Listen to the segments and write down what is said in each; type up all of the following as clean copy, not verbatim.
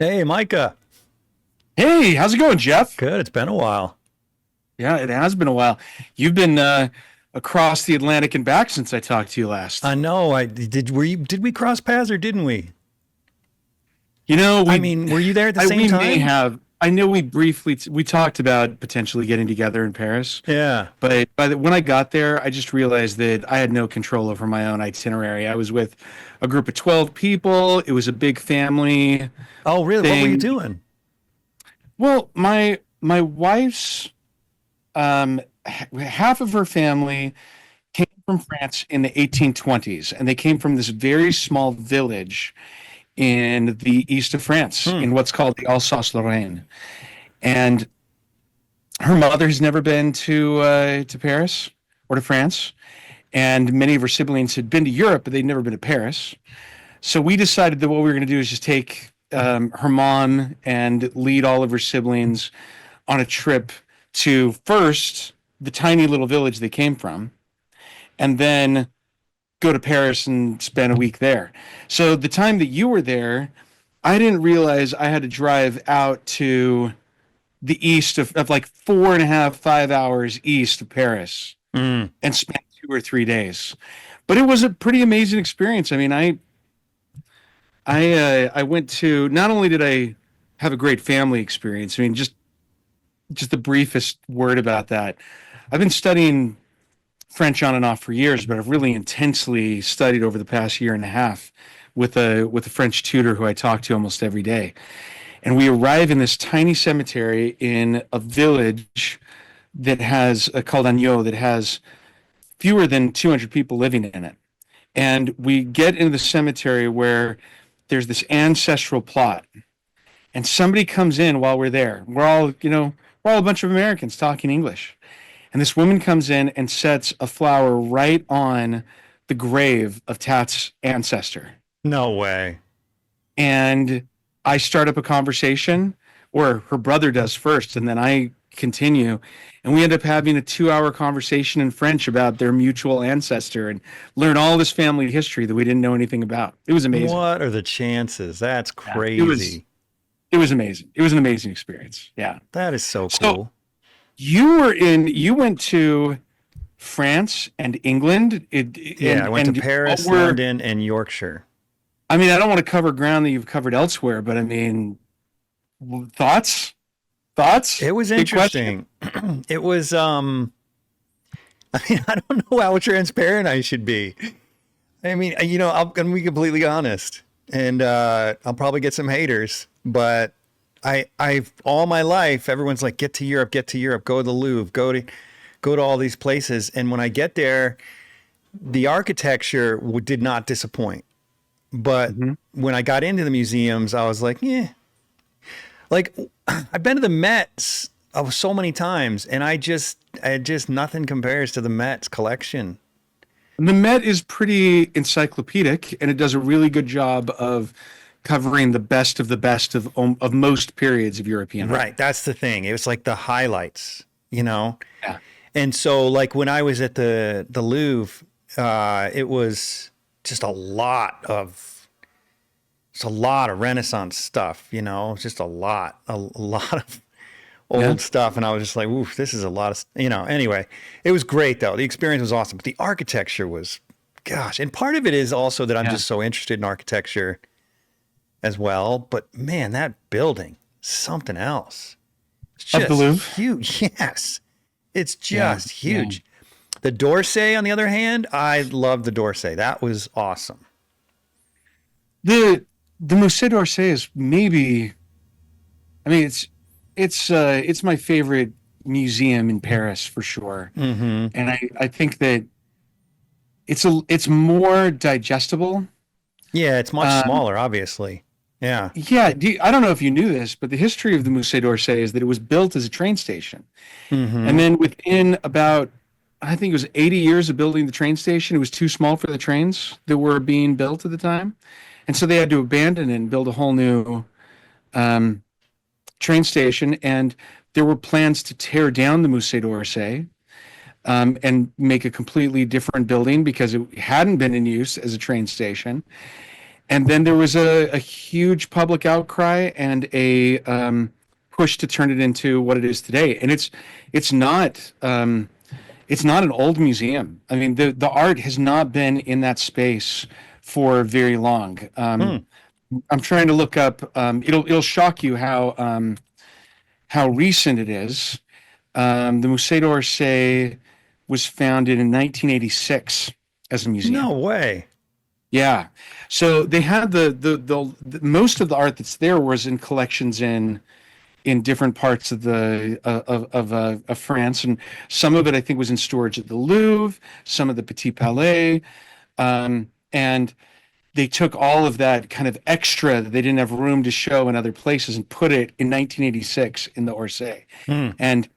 Hey, Micah. Hey, how's it going, Jeff? Good. It's been a while. Yeah, it has been a while. You've been across the Atlantic and back since I talked to you last. I know. Did we cross paths or didn't we? You know, I mean, were you there at the same we may time? have. I know we briefly we talked about potentially getting together in Paris, Yeah. but when I got there, I just realized that I had no control over my own itinerary. I was with a group of 12 people. It was a big family Oh, really? What were you thing. doing? Well, my wife's half of her family came from France in the 1820s, and they came from this very small village in the east of France Hmm. in what's called the Alsace-Lorraine. And her mother has never been to Paris or to France, and many of her siblings had been to Europe, but they'd never been to Paris. So we decided that what we were going to do is just take her mom and lead all of her siblings on a trip to first the tiny little village they came from, and then go to Paris and spend a week there. So the time that you were there, I didn't realize I had to drive out to the east of like 4.5, 5 hours east of Paris Hmm. and spend 2 or 3 days. But it was a pretty amazing experience. I mean, I went to, not only did I have a great family experience, I mean, just the briefest word about that. I've been studying French on and off for years, but I've really intensely studied over the past year and a half with a French tutor who I talk to almost every day. And we arrive in this tiny cemetery in a village that has called Agneau, that has fewer than 200 people living in it. And we get into the cemetery where there's this ancestral plot, and somebody comes in while we're there. We're all a bunch of Americans talking English. And this woman comes in and sets a flower right on the grave of Tat's ancestor. No way. And I start up a conversation, or her brother does first, and then I continue. And we end up having a 2 hour conversation in French about their mutual ancestor and learn all this family history that we didn't know anything about. It was amazing. What are the chances? That's Yeah, crazy. it was amazing. It was an amazing experience. Yeah. That is so So cool. you went to France and England, Yeah, I went to what Paris, were, London, and Yorkshire. I mean, I don't want to cover ground that you've covered elsewhere, but I mean, thoughts? Thoughts? It was Big question. interesting. It was I mean, I don't know how transparent I should be. I mean, I'm gonna be completely honest, and I'll probably get some haters, but I've all my life, everyone's like, get to Europe, go to the Louvre, go to all these places, and when I get there, the architecture did not disappoint. But Hmm. when I got into the museums, I was like, yeah, like I've been to the Met's so many times, and I just nothing compares to the Met's collection. The Met is pretty encyclopedic, and it does a really good job of covering the best of most periods of European art. Right. That's the thing. It was like the highlights, you know? Yeah. And so like when I was at the Louvre, it was just a lot of Renaissance stuff, just a lot of Yeah. old stuff. And I was just like, oof, this is a lot of, anyway, it was great though. The experience was awesome, but the architecture was, gosh. And part of it is also that I'm Yeah. just so interested in architecture as well. But man, that building, something else. It's Of the just Louvre. huge. Yes. It's Yeah. just Yeah. huge. The D'Orsay, on the other hand, I love the D'Orsay. That was awesome. The the Musée d'Orsay is maybe, I mean, it's my favorite museum in Paris for sure. Hmm. And I think that it's more digestible. Yeah, it's much Um, smaller, obviously. Yeah. yeah, I don't know if you knew this, but the history of the Musée d'Orsay is that it was built as a train station. And Hmm. then within about, I think it was 80 years of building the train station, it was too small for the trains that were being built at the time. And so they had to abandon it and build a whole new um, train station. And there were plans to tear down the Musée d'Orsay and make a completely different building because it hadn't been in use as a train station. And then there was a huge public outcry and a push to turn it into what it is today. And it's not it's not an old museum. I mean, the art has not been in that space for very long. I'm trying to look up. It'll shock you how recent it is. The Musée d'Orsay was founded in 1986 as a museum. No way. Yeah. So they had the most of the art that's there was in collections in different parts of the of France, and some of it I think was in storage at the Louvre, some of the Petit Palais, and they took all of that kind of extra that they didn't have room to show in other places and put it in 1986 in the Orsay. And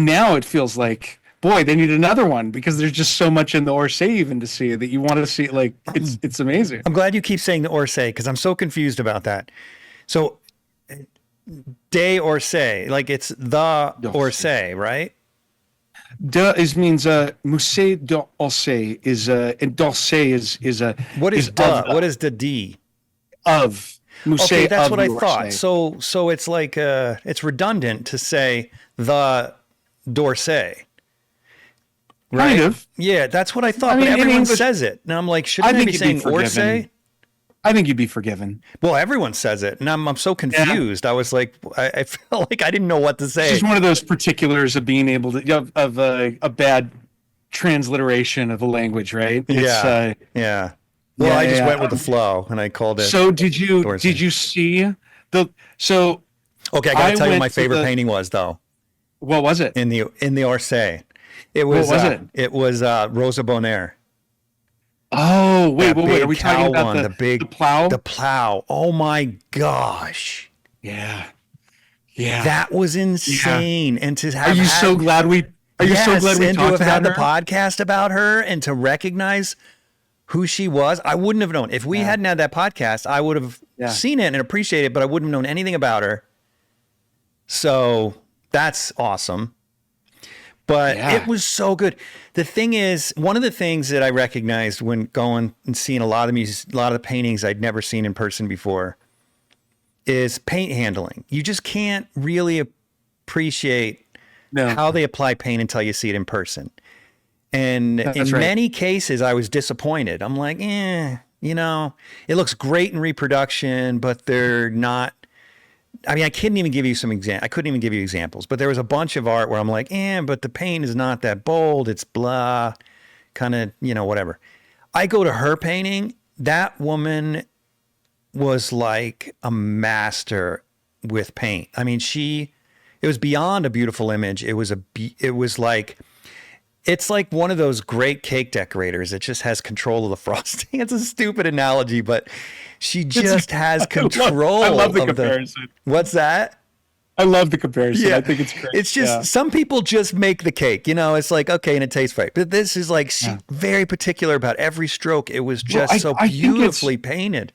now it feels like, boy, they need another one because there's just so much in the Orsay even to see that you want to see. Like it's amazing. I'm glad you keep saying the Orsay because I'm so confused about that. So, de Orsay, like it's the Orsay, right? Means Musée d'Orsay is and d'Orsay is a what is the what is the D of Musée? Okay, that's of what I d'Orsay. thought. So it's like it's redundant to say the d'Orsay. Right? Kind of. Yeah, that's what I thought. I mean, but everyone English, says it, and I'm like, shouldn't I be saying Orsay? I think you'd be forgiven. Well, everyone says it, and I'm so confused. I was like, I felt like I didn't know what to say. It's just one of those particulars of being able to of a bad transliteration of a language, right? Yeah. Yeah. Well, I just went with the flow, and I called it. So did you see the so? Okay, I gotta tell you what my favorite painting was, though. What was it? In the Orsay, it was. What was it? It was Rosa Bonheur. Oh, wait. Are we talking about the plow? The plow. Oh my gosh. Yeah. That was insane. Yeah. And to have Are you so glad we talked about her? The podcast about her and to recognize who she was. I wouldn't have known. If we hadn't had that podcast, I would have seen it and appreciated it, but I wouldn't have known anything about her. So that's awesome. But it was so good. The thing is, one of the things that I recognized when going and seeing a lot of the paintings I'd never seen in person before is paint handling. You just can't really appreciate how they apply paint until you see it in person. And many cases, I was disappointed. I'm like, it looks great in reproduction, but they're not. I mean, I couldn't even give you examples, but there was a bunch of art where I'm like, but the paint is not that bold. It's blah, kind of, whatever. I go to her painting. That woman was like a master with paint. I mean, it was beyond a beautiful image. It's like one of those great cake decorators that just has control of the frosting. It's a stupid analogy, but she just has control. I love the comparison. What's that? I love the comparison. Yeah. I think it's great. It's just some people just make the cake. It's like, okay, and it tastes right. But this is like very particular about every stroke. It was just so beautifully painted.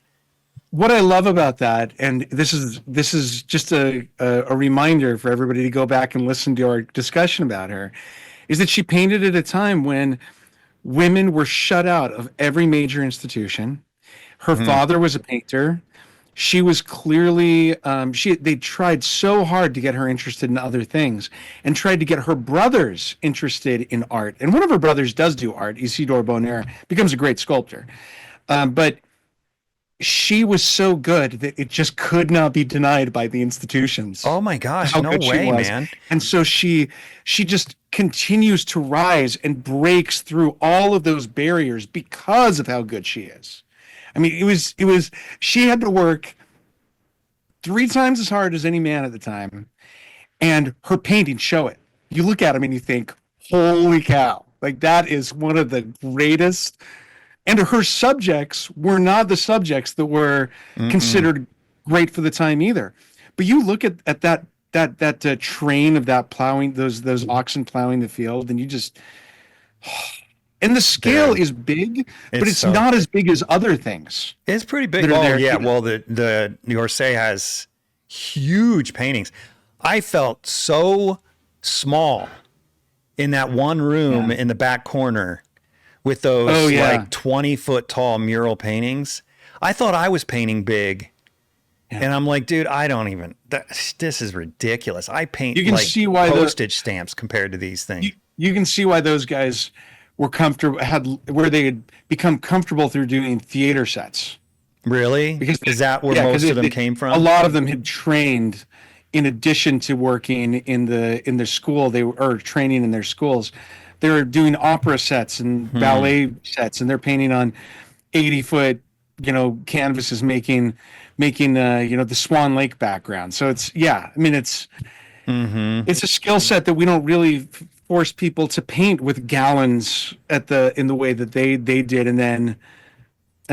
What I love about that, and this is just a reminder for everybody to go back and listen to our discussion about her, is that she painted at a time when women were shut out of every major institution. Her father was a painter. She was clearly, they tried so hard to get her interested in other things and tried to get her brothers interested in art. And one of her brothers does do art, Isidore Bonheur, becomes a great sculptor. But she was so good that it just could not be denied by the institutions. Oh my gosh, no way, man. And so she just continues to rise and breaks through all of those barriers because of how good she is. I mean, she had to work 3 times as hard as any man at the time, and her paintings show it. You look at them and you think, holy cow, like that is one of the greatest. And her subjects were not the subjects that were considered great for the time either. But you look at that train of that plowing, those oxen plowing the field, and you just, and the scale is big, but it's not as big as other things. It's pretty big. Well, yeah. Well, the Orsay has huge paintings. I felt so small in that one room in the back corner with those like 20-foot tall mural paintings. I thought I was painting big. Yeah. And I'm like, dude, I don't even, this is ridiculous. I paint You can like see why postage stamps compared to these things. You can see why those guys were comfortable, where they had become comfortable through doing theater sets. Really? Because is that where most of them came from? A lot of them had trained in addition to working in their school. They were training in their schools. They were doing opera sets and ballet sets, and they're painting on 80-foot, canvases, making the Swan Lake background. So it's it's a skill set that we don't really force people to paint with gallons in the way that they did, and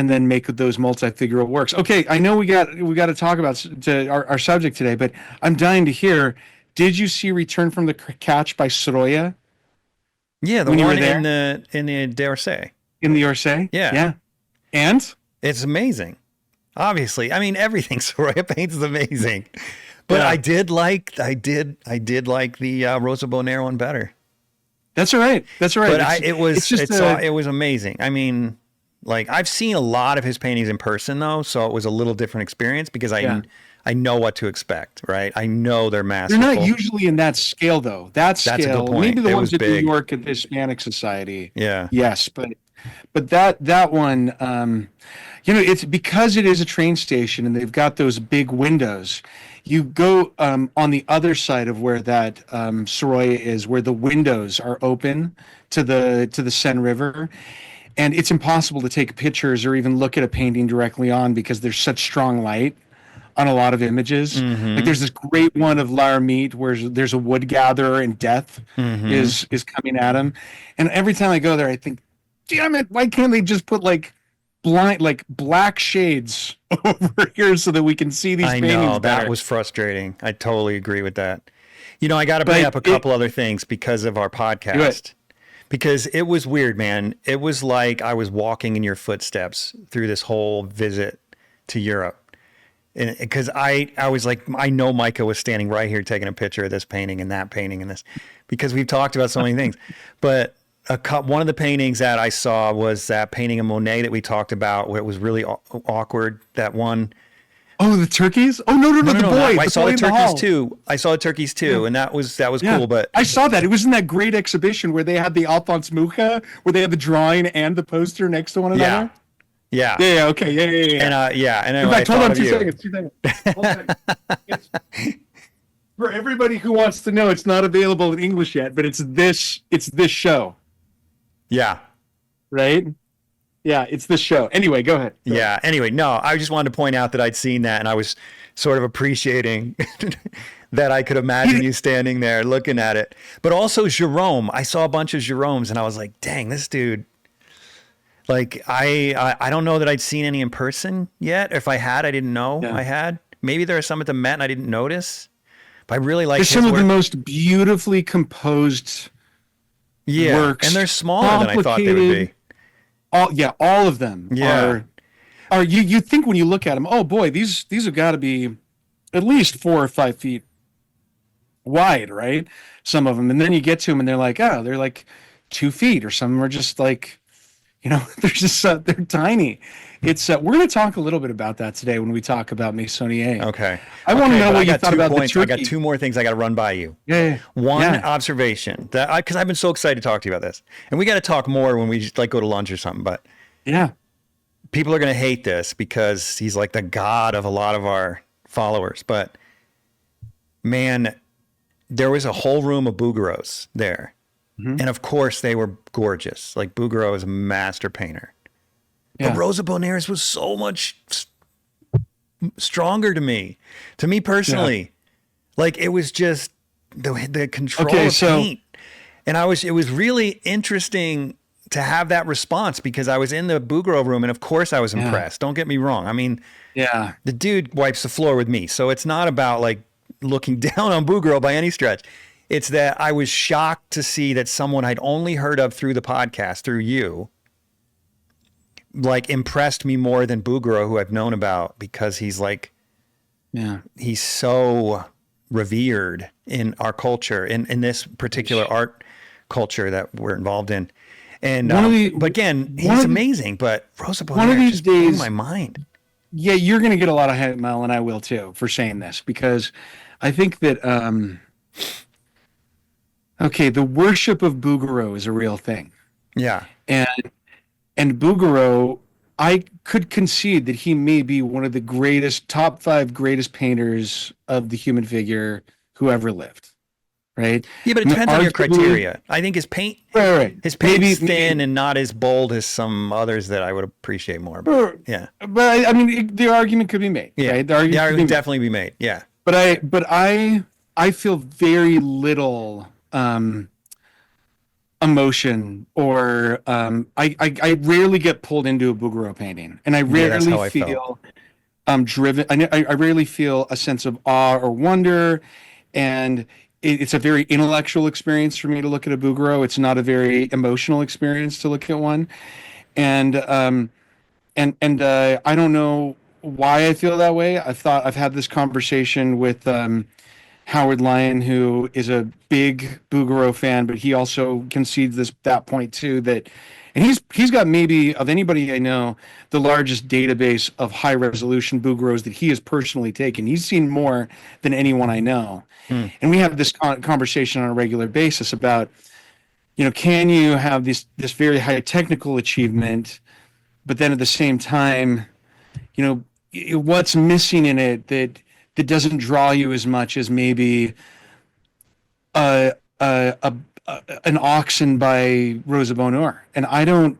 then make those multi-figural works. Okay, I know we got to talk about our subject today, but I'm dying to hear. Did you see Return from the Catch by Sorolla? Yeah, the one in the d'Orsay. In the Orsay? Yeah. Yeah. And? It's amazing. Obviously. I mean, everything Sorolla paints is amazing. But yeah. I did like the Rosa Bonheur one better. That's all right. But it was amazing. I mean, like, I've seen a lot of his paintings in person though, so it was a little different experience because I know what to expect, right? I know they're masterful. They're not usually in that scale though. That's a good point. Maybe the ones at New York at the Hispanic Society. Yeah. Yes, but that one, it's because it is a train station and they've got those big windows. You go on the other side of where that Sorolla is, where the windows are open to the Seine River, and it's impossible to take pictures or even look at a painting directly on because there's such strong light on a lot of images. Like there's this great one of L'Ermite where there's a wood gatherer and death is coming at him, and every time I go there, I think, damn it, why can't they just put like black shades over here so that we can see these paintings better? That was frustrating. I totally agree with that. I got to bring up a couple other things because of our podcast. Because it was weird, man. It was like I was walking in your footsteps through this whole visit to Europe. And because I was like, I know Micah was standing right here taking a picture of this painting and that painting and this, because we've talked about so many things. But one of the paintings that I saw was that painting of Monet that we talked about, where it was really awkward. That one. Oh, the turkeys? Oh no, the boy. I saw the turkeys too. I saw the turkeys too, yeah. And that was cool. But I saw that. It was in that great exhibition where they had the Alphonse Mucha, where they had the drawing and the poster next to one another. Yeah. Okay. Yeah. And in fact, hold on 2 seconds. Hold on. For everybody who wants to know, it's not available in English yet, but it's this show. Yeah. Right? Yeah, it's this show. Anyway, go ahead. Anyway, no, I just wanted to point out that I'd seen that and I was sort of appreciating that I could imagine you standing there looking at it. But also Jerome. I saw a bunch of Jeromes and I was like, dang, this dude. Like, I don't know that I'd seen any in person yet. If I had, I didn't know I had. Maybe there are some at the Met and I didn't notice. But I really like some of the most beautifully composed works. And they're smaller than I thought they would be. All of them are you think when you look at them, oh boy, these have got to be at least 4 or 5 feet wide, right? Some of them, and then you get to them and they're like 2 feet, or some of them are just like, they're just they're tiny. It's we're going to talk a little bit about that today when we talk about Meissonier. Okay. I want to know what you thought about the turkey. I got 2 more things I got to run by you. Yeah. One observation that because I've been so excited to talk to you about this, and we got to talk more when we just go to lunch or something. But people are going to hate this because he's like the god of a lot of our followers. But man, there was a whole room of Bouguereaus there, and of course they were gorgeous. Like Bouguereau is a master painter. But Rosa Bonheur's was so much stronger to me personally. Yeah. Like it was just the control of paint. And it was really interesting to have that response because I was in the Bouguereau room and of course I was impressed. Don't get me wrong. I mean, the dude wipes the floor with me. So it's not about like looking down on Bouguereau by any stretch. It's that I was shocked to see that someone I'd only heard of through the podcast, through you, like impressed me more than Bouguereau, who I've known about, because he's like, he's so revered in our culture, in this particular art culture that we're involved in. And but again, he's amazing. But Rosa Bonheur just blew my mind. yeah, you're going to get a lot of hate mail, and I will too for saying this, because I think that okay, the worship of Bouguereau is a real thing, Yeah. and Bouguereau, I could concede that he may be one of the greatest, top five greatest painters of the human figure who ever lived. Right? Yeah, but it I mean, depends on your arguably, criteria. I think his paint, right. his paint's Maybe, thin and not as bold as some others that I would appreciate more. But or- yeah, but I mean, the argument could be made, yeah, right? The the argument could be argument made. definitely be made. Yeah, But I feel very little emotion, or I rarely get pulled into a Bouguereau painting, and I yeah, that's rarely how I felt. feel driven. I rarely feel a sense of awe or wonder, and it's a very intellectual experience for me to look at a Bouguereau. It's not a very emotional experience to look at one, and I don't know why I feel that way. I've had this conversation with Howard Lyon, who is a big Bouguereau fan, but he also concedes that point too, that, and he's got, maybe of anybody I know, the largest database of high resolution Bouguereaus that he has personally taken. He's seen more than anyone I know, Hmm. and we have this conversation on a regular basis about, can you have this very high technical achievement, but then at the same time, what's missing in it that doesn't draw you as much as maybe a, a, a, an auction by Rosa Bonheur. And I don't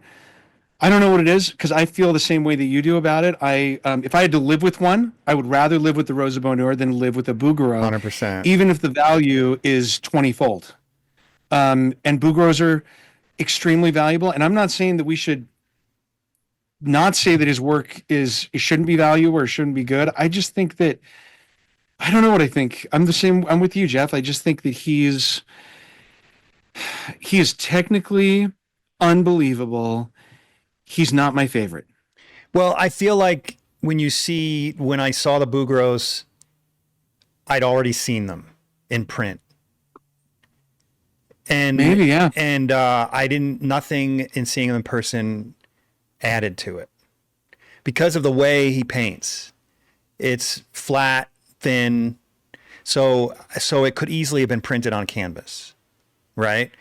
know what it is, because I feel the same way that you do about it. If I had to live with one, I would rather live with the Rosa Bonheur than live with a Bouguereau, 100%. even if the value is 20-fold. And Bouguereaus are extremely valuable. And I'm not saying that we should not say that his work it shouldn't be valuable or shouldn't be good. I just think that, I don't know what I think. I'm the same. I'm with you, Jeff. I just think that he is technically unbelievable. He's not my favorite. Well, I feel like when I saw the Bouguereaus, I'd already seen them in print. And Maybe, yeah. And nothing in seeing them in person added to it because of the way he paints. It's flat, thin, so it could easily have been printed on canvas, right?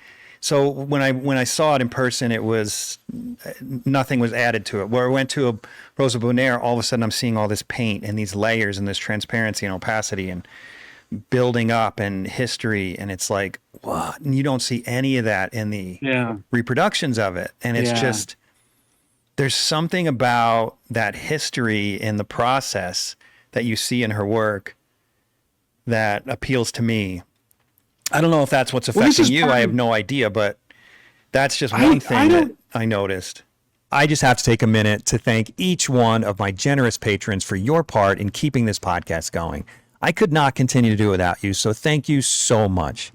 So when I saw it in person, it was nothing was added to it. Where I went to a Rosa Bonheur, all of a sudden I'm seeing all this paint and these layers and this transparency and opacity and building up and history, and it's like, what? And you don't see any of that in the reproductions of it, and it's just, there's something about that history in the process that you see in her work that appeals to me. I don't know if that's what's affecting you. I have no idea, but that's just one thing that I noticed. I just have to take a minute to thank each one of my generous patrons for your part in keeping this podcast going. I could not continue to do it without you, so thank you so much.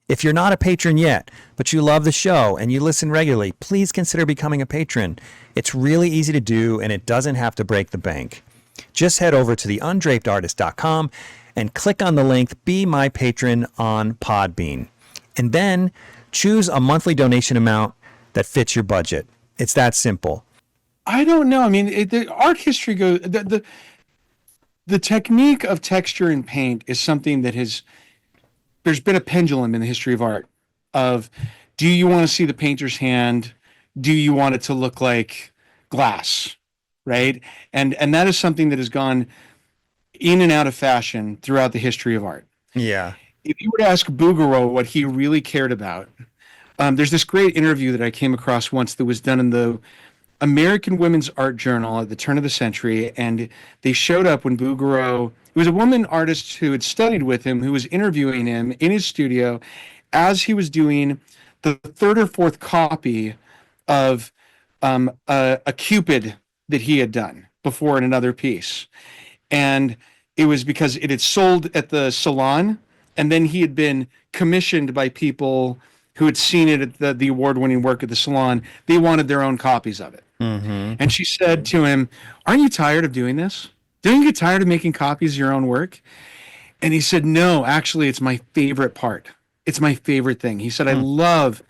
If you're not a patron yet, but you love the show and you listen regularly, please consider becoming a patron. It's really easy to do, and it doesn't have to break the bank. Just head over to theundrapedartist.com and click on the link Be My Patron on Podbean. And then choose a monthly donation amount that fits your budget. It's that simple. I don't know. I mean, the art history goes... The technique of texture and paint is something that there's been a pendulum in the history of art of, do you want to see the painter's hand? Do you want it to look like glass? Right? And that is something that has gone in and out of fashion throughout the history of art. Yeah. If you were to ask Bouguereau what he really cared about, there's this great interview that I came across once that was done in the American Women's Art Journal at the turn of the century, and they showed up when Bouguereau, it was a woman artist who had studied with him, who was interviewing him in his studio as he was doing the third or fourth copy of a Cupid that he had done before in another piece. And it was because it had sold at the salon, and then he had been commissioned by people who had seen it at the award-winning work at the salon. They wanted their own copies of it. Mm-hmm. And she said to him, "Aren't you tired of doing this? Don't you get tired of making copies of your own work?" And he said, "No, actually, it's my favorite part. It's my favorite thing." He said, I love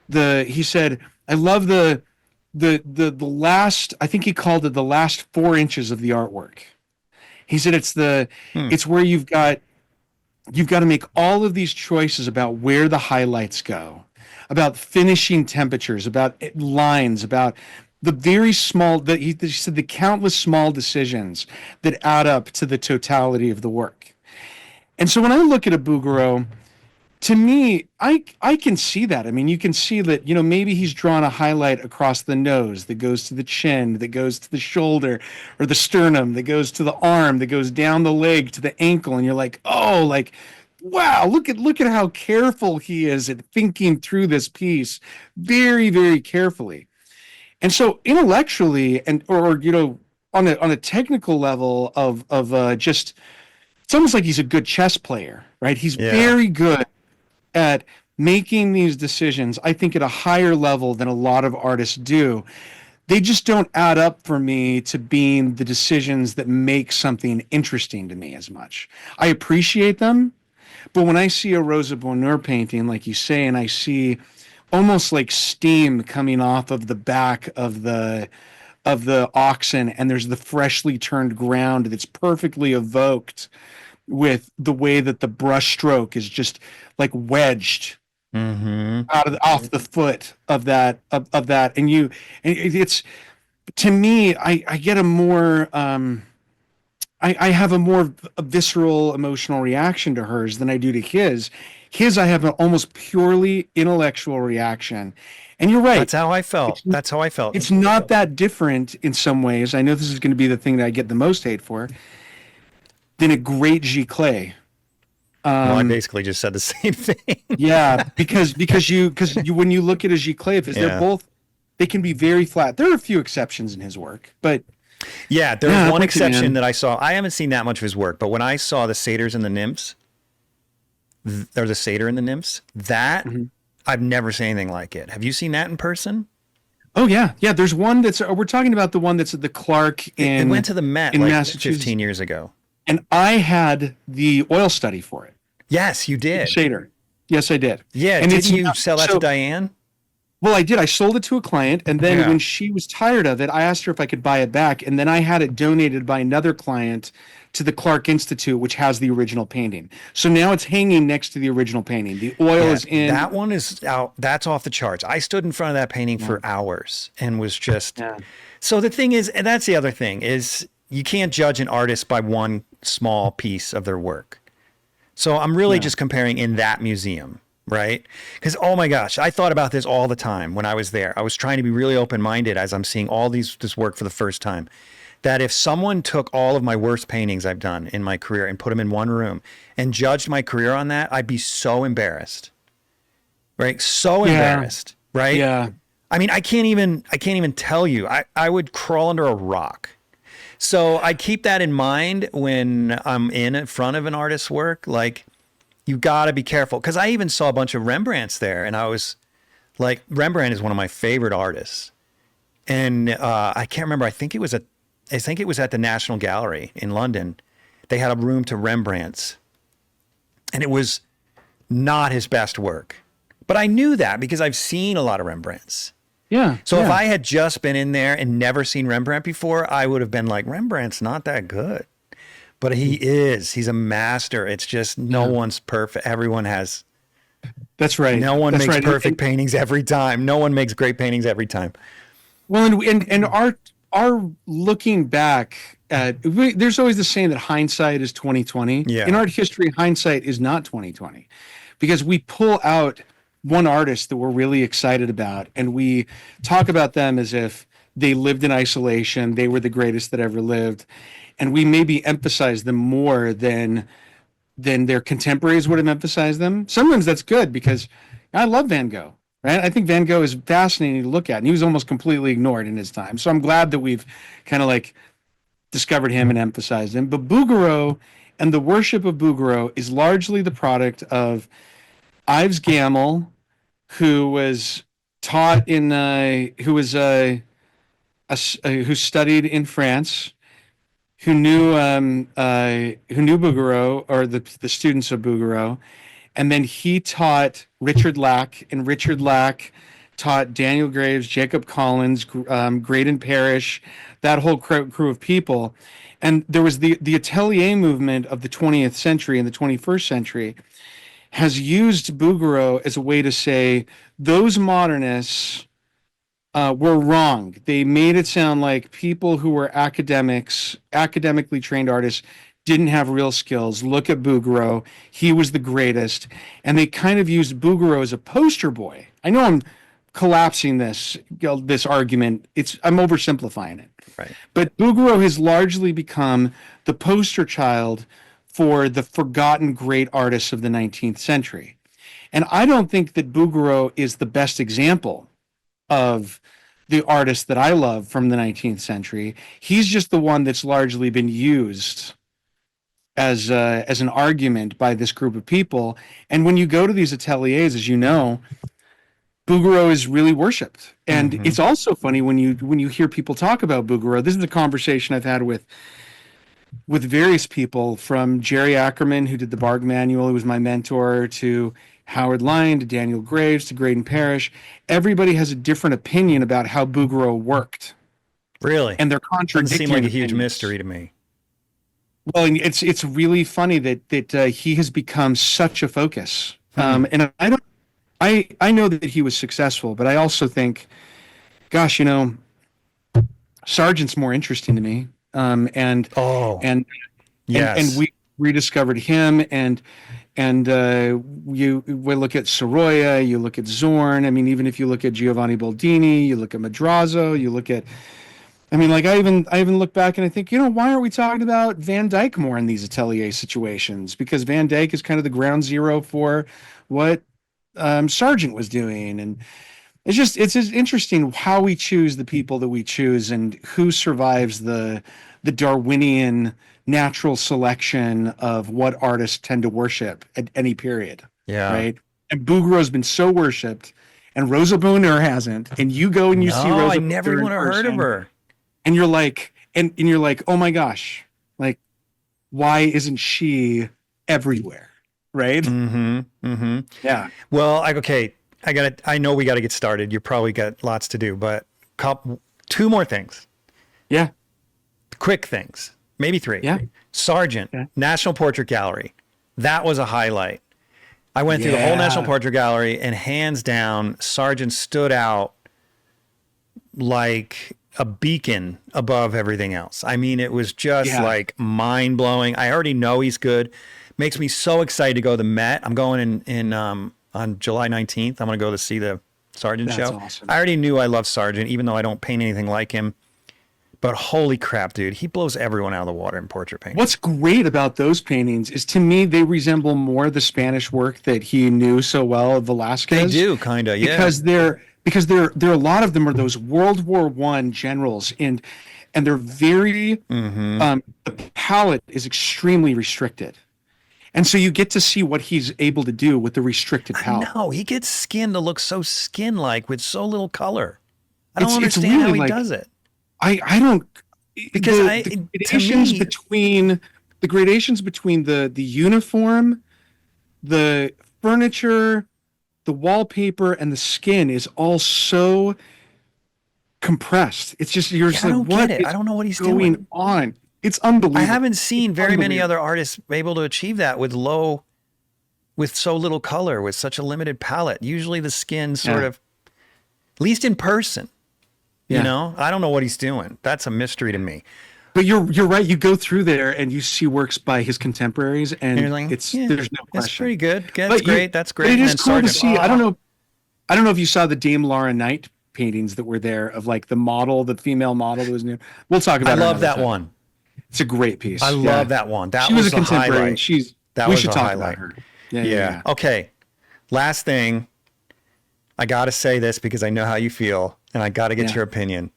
the the last, I think he called it the last 4 inches of the artwork. He said Hmm. it's where you've got to make all of these choices about where the highlights go, about finishing temperatures, about lines, about the very small, he said the countless small decisions that add up to the totality of the work. And so when I look at a Bouguereau, to me, I can see that. I mean, you can see that, maybe he's drawn a highlight across the nose that goes to the chin, that goes to the shoulder or the sternum, that goes to the arm, that goes down the leg to the ankle. And you're like, oh, like, wow, look at how careful he is at thinking through this piece very, very carefully. And so intellectually and or on a technical level of just it's almost like he's a good chess player, right? He's Yeah. very good at making these decisions, I think, at a higher level than a lot of artists do. They just don't add up for me to being the decisions that make something interesting to me as much. I appreciate them, but when I see a Rosa Bonheur painting, like you say, and I see almost like steam coming off of the back of the oxen, and there's the freshly turned ground that's perfectly evoked with the way that the brush stroke is just like wedged Mm-hmm. off the foot of that, and it's, to me, I get a more I have a more visceral emotional reaction to hers than I do to his. I have an almost purely intellectual reaction. And you're right, That's how I felt. it's That's how I felt. it's not that different in some ways. I know this is going to be the thing that I get the most hate for, than a great giclée. Well, I basically just said the same thing. Yeah, because you when you look at a giclée, if they're Yeah. both, they can be very flat. There are a few exceptions in his work, but Yeah, there's yeah, I'm one with you, exception man. that I saw. I haven't seen that much of his work, but when I saw the satyrs and the nymphs, or the satyr and the nymphs, that Mhm. I've never seen anything like it. Have you seen that in person? Oh yeah. There's one that's we're talking about the one that's at the Clark It went to the Met in like Massachusetts, 15 years ago. and I had the oil study for it. Yes, you did. Shader. Yes, I did. Yeah, And it's didn't you not, sell that to so Diane? well, I did. I sold it to a client, and then Yeah. when she was tired of it, I asked her if I could buy it back, and then I had it donated by another client to the Clark Institute, which has the original painting. So now it's hanging next to the original painting. The oil Yeah, is in. that one is out. That's off the charts. I stood in front of that painting for hours and was just. Yeah. So the thing is, and that's the other thing, is you can't judge an artist by one small piece of their work. So I'm really Yeah. just comparing in that museum, right? Because, oh my gosh, I thought about this all the time when I was there. I was trying to be really open-minded as I'm seeing all this work for the first time. That if someone took all of my worst paintings I've done in my career and put them in one room and judged my career on that, I'd be so embarrassed, right? So Yeah. embarrassed, right? Yeah. I mean, I can't even tell you. I would crawl under a rock. So I keep that in mind when I'm in front of an artist's work. Like, you got to be careful. Because I even saw a bunch of Rembrandts there, and I was like, Rembrandt is one of my favorite artists. And I can't remember. I think it was at the National Gallery in London. They had a room to Rembrandts, and it was not his best work. But I knew that because I've seen a lot of Rembrandts. Yeah. So if yeah. I had just been in there and never seen Rembrandt before, I would have been like, Rembrandt's not that good. But he is. He's a master. It's just no Yeah. one's perfect. Everyone has. That's right. No one That's makes right. perfect paintings every time. No one makes great paintings every time. Well, and our looking back at, there's always the saying that hindsight is 2020. Yeah. In art history, hindsight is not 2020, because we pull out one artist that we're really excited about, and we talk about them as if they lived in isolation, they were the greatest that ever lived, and we maybe emphasize them more than their contemporaries would have emphasized them. Sometimes that's good, because I love Van Gogh, right? I think Van Gogh is fascinating to look at, and he was almost completely ignored in his time. So I'm glad that we've kind of like discovered him and emphasized him. But Bouguereau and the worship of Bouguereau is largely the product of Ives Gammel, who was taught in who studied in France, who knew Bouguereau, or the students of Bouguereau, and then he taught Richard Lack, and Richard Lack taught Daniel Graves, Jacob Collins, Graydon Parrish, that whole crew of people. And there was the atelier movement of the 20th century and the 21st century has used Bouguereau as a way to say those modernists were wrong. They made it sound like people who were academically trained artists, didn't have real skills. Look at Bouguereau. He was the greatest. And they kind of used Bouguereau as a poster boy. I know I'm collapsing this argument. I'm oversimplifying it. Right. But Bouguereau has largely become the poster child for the forgotten great artists of the 19th century. And I don't think that Bouguereau is the best example of the artist that I love from the 19th century. He's just the one that's largely been used as an argument by this group of people. And when you go to these ateliers, as you know, Bouguereau is really worshipped. And it's also funny when you hear people talk about Bouguereau. This is a conversation I've had with various people, from Jerry Ackerman, who did the Barg Manual, who was my mentor, to Howard Lyon, to Daniel Graves, to Graydon Parrish. Everybody has a different opinion about how Bouguereau worked. Really? And they're Doesn't contradicting. seem like a huge opinions. mystery to me. Well, and it's really funny that he has become such a focus. And I know that he was successful, but I also think, gosh, Sargent's more interesting to me. And we rediscovered him, and you look at Sorolla, you look at Zorn. I mean, even if you look at Giovanni Boldini, you look at Madrazo, you look at, I mean, like I even look back and I think, why aren't we talking about Van Dyck more in these atelier situations? Because Van Dyck is kind of the ground zero for what Sargent was doing. And it's just interesting how we choose the people that we choose and who survives the Darwinian natural selection of what artists tend to worship at any period. Yeah. Right. And Bouguereau's been so worshipped, and Rosa Bonheur hasn't. And you go and you see Rosa. I never even heard of her. And you're like, you're like, oh my gosh, like, why isn't she everywhere? Right. Yeah. Well, I know we got to get started. You probably got lots to do, but two more things. Yeah. Quick things, maybe three. Yeah. Sargent, National Portrait Gallery. That was a highlight. I went through the whole National Portrait Gallery, and hands down, Sargent stood out like a beacon above everything else. I mean, it was just like mind blowing. I already know he's good. Makes me so excited to go to the Met. I'm going in on July 19th. I'm going to go to see the Sargent show. Awesome. I already knew I loved Sargent, even though I don't paint anything like him. But holy crap, dude, he blows everyone out of the water in portrait painting. What's great about those paintings is, to me, they resemble more the Spanish work that he knew so well of Velázquez. They do, kind of, yeah. Because there a lot of them are those World War I generals, and they're very the palette is extremely restricted. And so you get to see what he's able to do with the restricted palette. No, he gets skin to look so skin-like with so little color. I don't It's understand really how he does it. I don't, Because the gradations between the uniform, the furniture, the wallpaper, and the skin is all so compressed. It's just, you're just I like, don't what get it. is I don't know what he's going doing. on? It's unbelievable. I haven't seen very many other artists able to achieve that with so little color, with such a limited palette. Usually the skin sort of, at least in person, you know, I don't know what he's doing. That's a mystery to me. But you're right. You go through there and you see works by his contemporaries, and you're like, there's no question. That's pretty good. That's great. That's great. It is And cool to Sargent, see. I don't know if you saw the Dame Laura Knight paintings that were there of like the female model that was new. We'll talk about. I love that one. It's a great piece. I love that one. She was a contemporary. Highlight. We should talk about her. Yeah. Okay. Last thing. I got to say this because I know how you feel, and I got to get your opinion.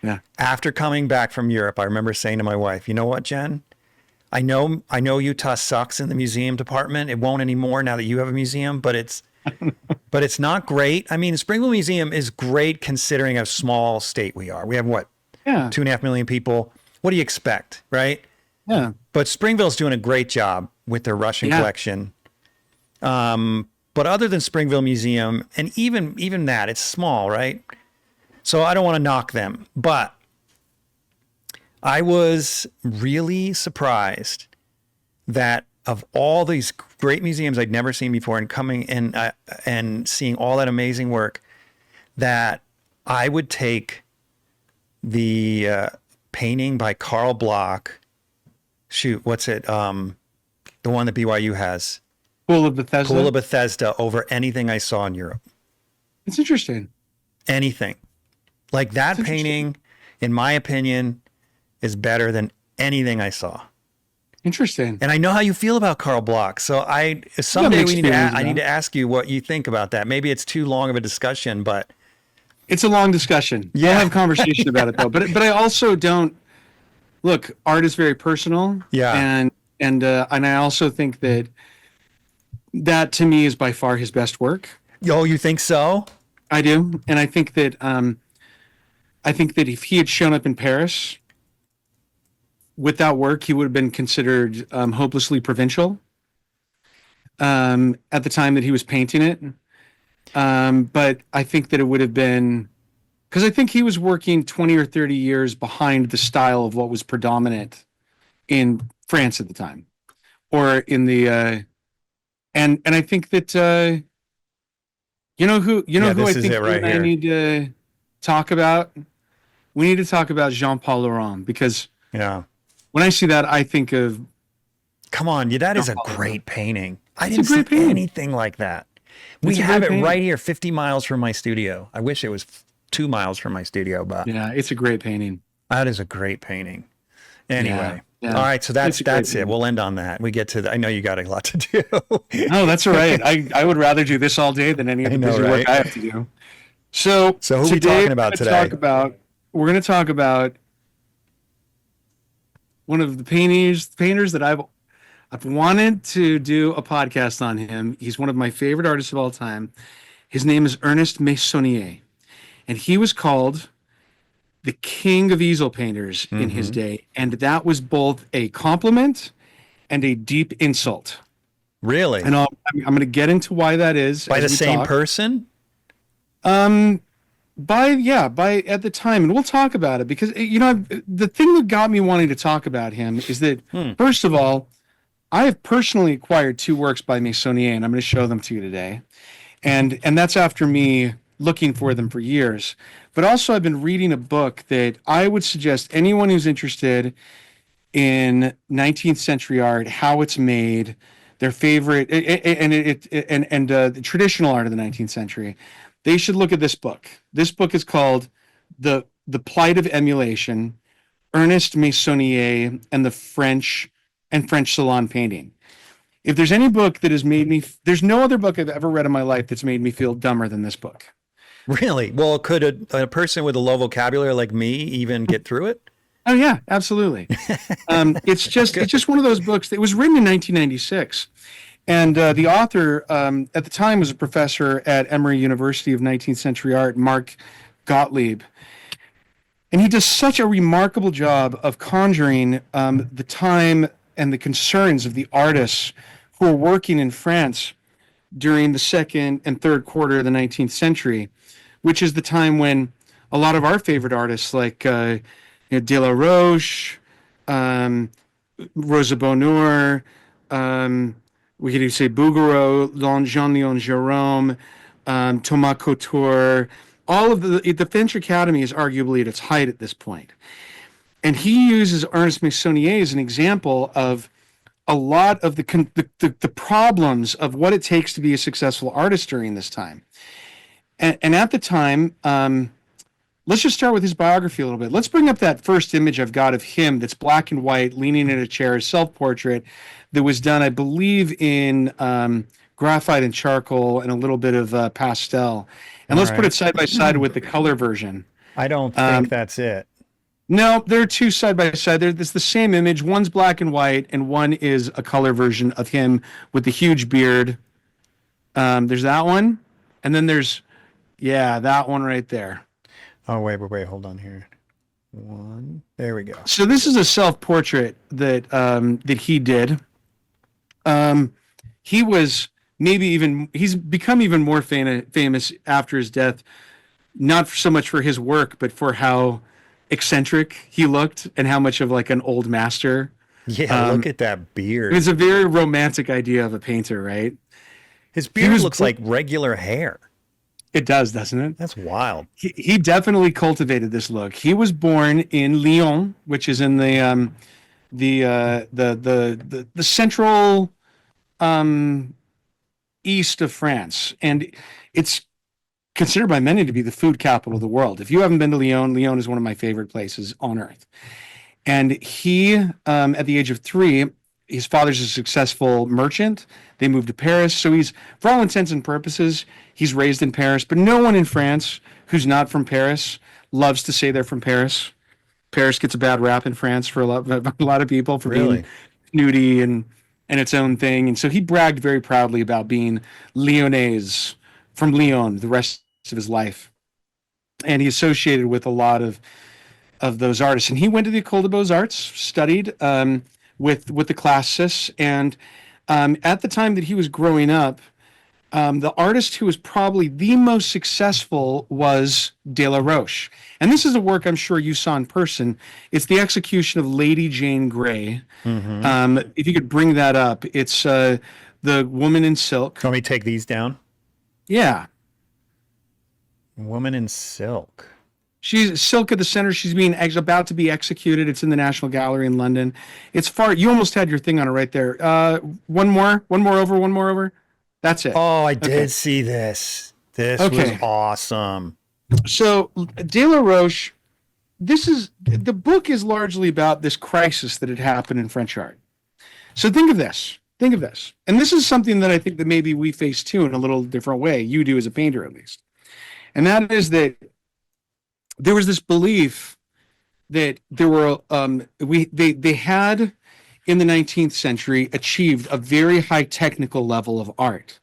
Yeah. After coming back from Europe, I remember saying to my wife, "You know what, Jen? I know Utah sucks in the museum department. It won't anymore now that you have a museum, but it's not great. I mean, the Springfield Museum is great considering how small state we are. We have what? 2.5 million people. What do you expect, right? Yeah. But Springville's doing a great job with their Russian collection. But But other than Springville Museum, and even that, it's small, right? So I don't want to knock them, but I was really surprised that of all these great museums I'd never seen before, and coming and seeing all that amazing work, that I would take the painting by Carl Bloch. Shoot, what's it? The one that BYU has. Pool of Bethesda. Pool of Bethesda over anything I saw in Europe. It's interesting. Anything. Like that painting, in my opinion, is better than anything I saw. Interesting. And I know how you feel about Carl Bloch. So someday I need to ask you what you think about that. Maybe it's too long of a discussion, but it's a long discussion. Yeah. We'll have a conversation about it though. But I also don't look, art is very personal. Yeah. And I also think that to me is by far his best work. Oh, you think so? I do. And I think that if he had shown up in Paris with that work, he would have been considered hopelessly provincial at the time that he was painting it. But I think that it would have been, because I think he was working 20 or 30 years behind the style of what was predominant in France at the time, or in the and I think that who I think I need to talk about. We need to talk about Jean-Paul Laurent, because when I see that, I think of, come on, that is a great painting. I didn't see anything like that. We have it right here, 50 miles from my studio. I wish it was 2 miles from my studio, but yeah, it's a great painting. That is a great painting. Anyway, all right, so that's it. We'll end on that. We get to I know you got a lot to do. No, that's all right. I would rather do this all day than any of the busy work I have to do. So who are we talking about today? We're going to talk about one of the painters that I've wanted to do a podcast on him. He's one of my favorite artists of all time. His name is Ernest Meissonier, and he was called the king of easel painters in his day, and that was both a compliment and a deep insult. Really? And I'm going to get into why that is. By the same person? By at the time, and we'll talk about it, because the thing that got me wanting to talk about him is that first of all, I have personally acquired 2 works by Meissonier, and I'm going to show them to you today, and that's after me looking for them for years. But also, I've been reading a book that I would suggest anyone who's interested in 19th century art, how it's made, their favorite, and the traditional art of the 19th century. They should look at this book. This book is called The Plight of Emulation, Ernest Meissonier and the French Salon Painting. If there's any book that has made me, there's no other book I've ever read in my life that's made me feel dumber than this book. Really? Well, could a person with a low vocabulary like me even get through it? Oh yeah, absolutely. It's just one of those books that was written in 1996. And the author at the time was a professor at Emory University of 19th Century Art, Mark Gottlieb. And he does such a remarkable job of conjuring the time and the concerns of the artists who were working in France during the second and third quarter of the 19th century, which is the time when a lot of our favorite artists like De La Roche, Rosa Bonheur, we could say Bouguereau, Jean-Léon Gérôme, Thomas Couture, all of the French Academy is arguably at its height at this point. And he uses Ernest Meissonier as an example of a lot of the problems of what it takes to be a successful artist during this time. And at the time, let's just start with his biography a little bit. Let's bring up that first image I've got of him that's black and white, leaning in a chair, a self-portrait that was done, I believe, in graphite and charcoal and a little bit of pastel. And let's put it side by side with the color version. I don't think that's it. No, there are 2 side by side. It's the same image. One's black and white, and one is a color version of him with the huge beard. There's that one, and then there's, that one right there. Oh, wait, hold on here. One, there we go. So this is a self-portrait that he did. He was maybe even he's become even more famous after his death, not so much for his work, but for how eccentric he looked and how much of like an old master. Yeah, look Um, at that beard. it's a very romantic idea of a painter, right? His He beard was, looks like regular hair. it does, doesn't it? That's wild. He definitely cultivated this look. He was born in Lyon, which is in the central um, east of France, and it's considered by many to be the food capital of the world. If you haven't been to Lyon, Lyon is one of my favorite places on earth. And he, at the age of 3, his father's a successful merchant. They moved to Paris. So he's, for all intents and purposes, he's raised in Paris. But no one in France who's not from Paris loves to say they're from Paris. Paris gets a bad rap in France for a lot of people for Really? being snooty and its own thing. And so he bragged very proudly about being Lyonnais from Lyon the rest of his life. And he associated with a lot of those artists. And he went to the École des Beaux-Arts, studied with the classicists. And at the time that he was growing up, the artist who was probably the most successful was De La Roche. And this is a work I'm sure you saw in person. It's the execution of Lady Jane Grey. If you could bring that up, it's the woman in silk. Let me take these down. Yeah. Woman in silk. She's silk at the center. She's being about to be executed. It's in the National Gallery in London. It's far. You almost had your thing on it right there. One more over. That's it. Oh, I did see this. This was awesome. So De La Roche, the book is largely about this crisis that had happened in French art. So think of this. And this is something that I think that maybe we face too in a little different way. You do as a painter, at least. And that is that there was this belief that there were they had in the 19th century achieved a very high technical level of art.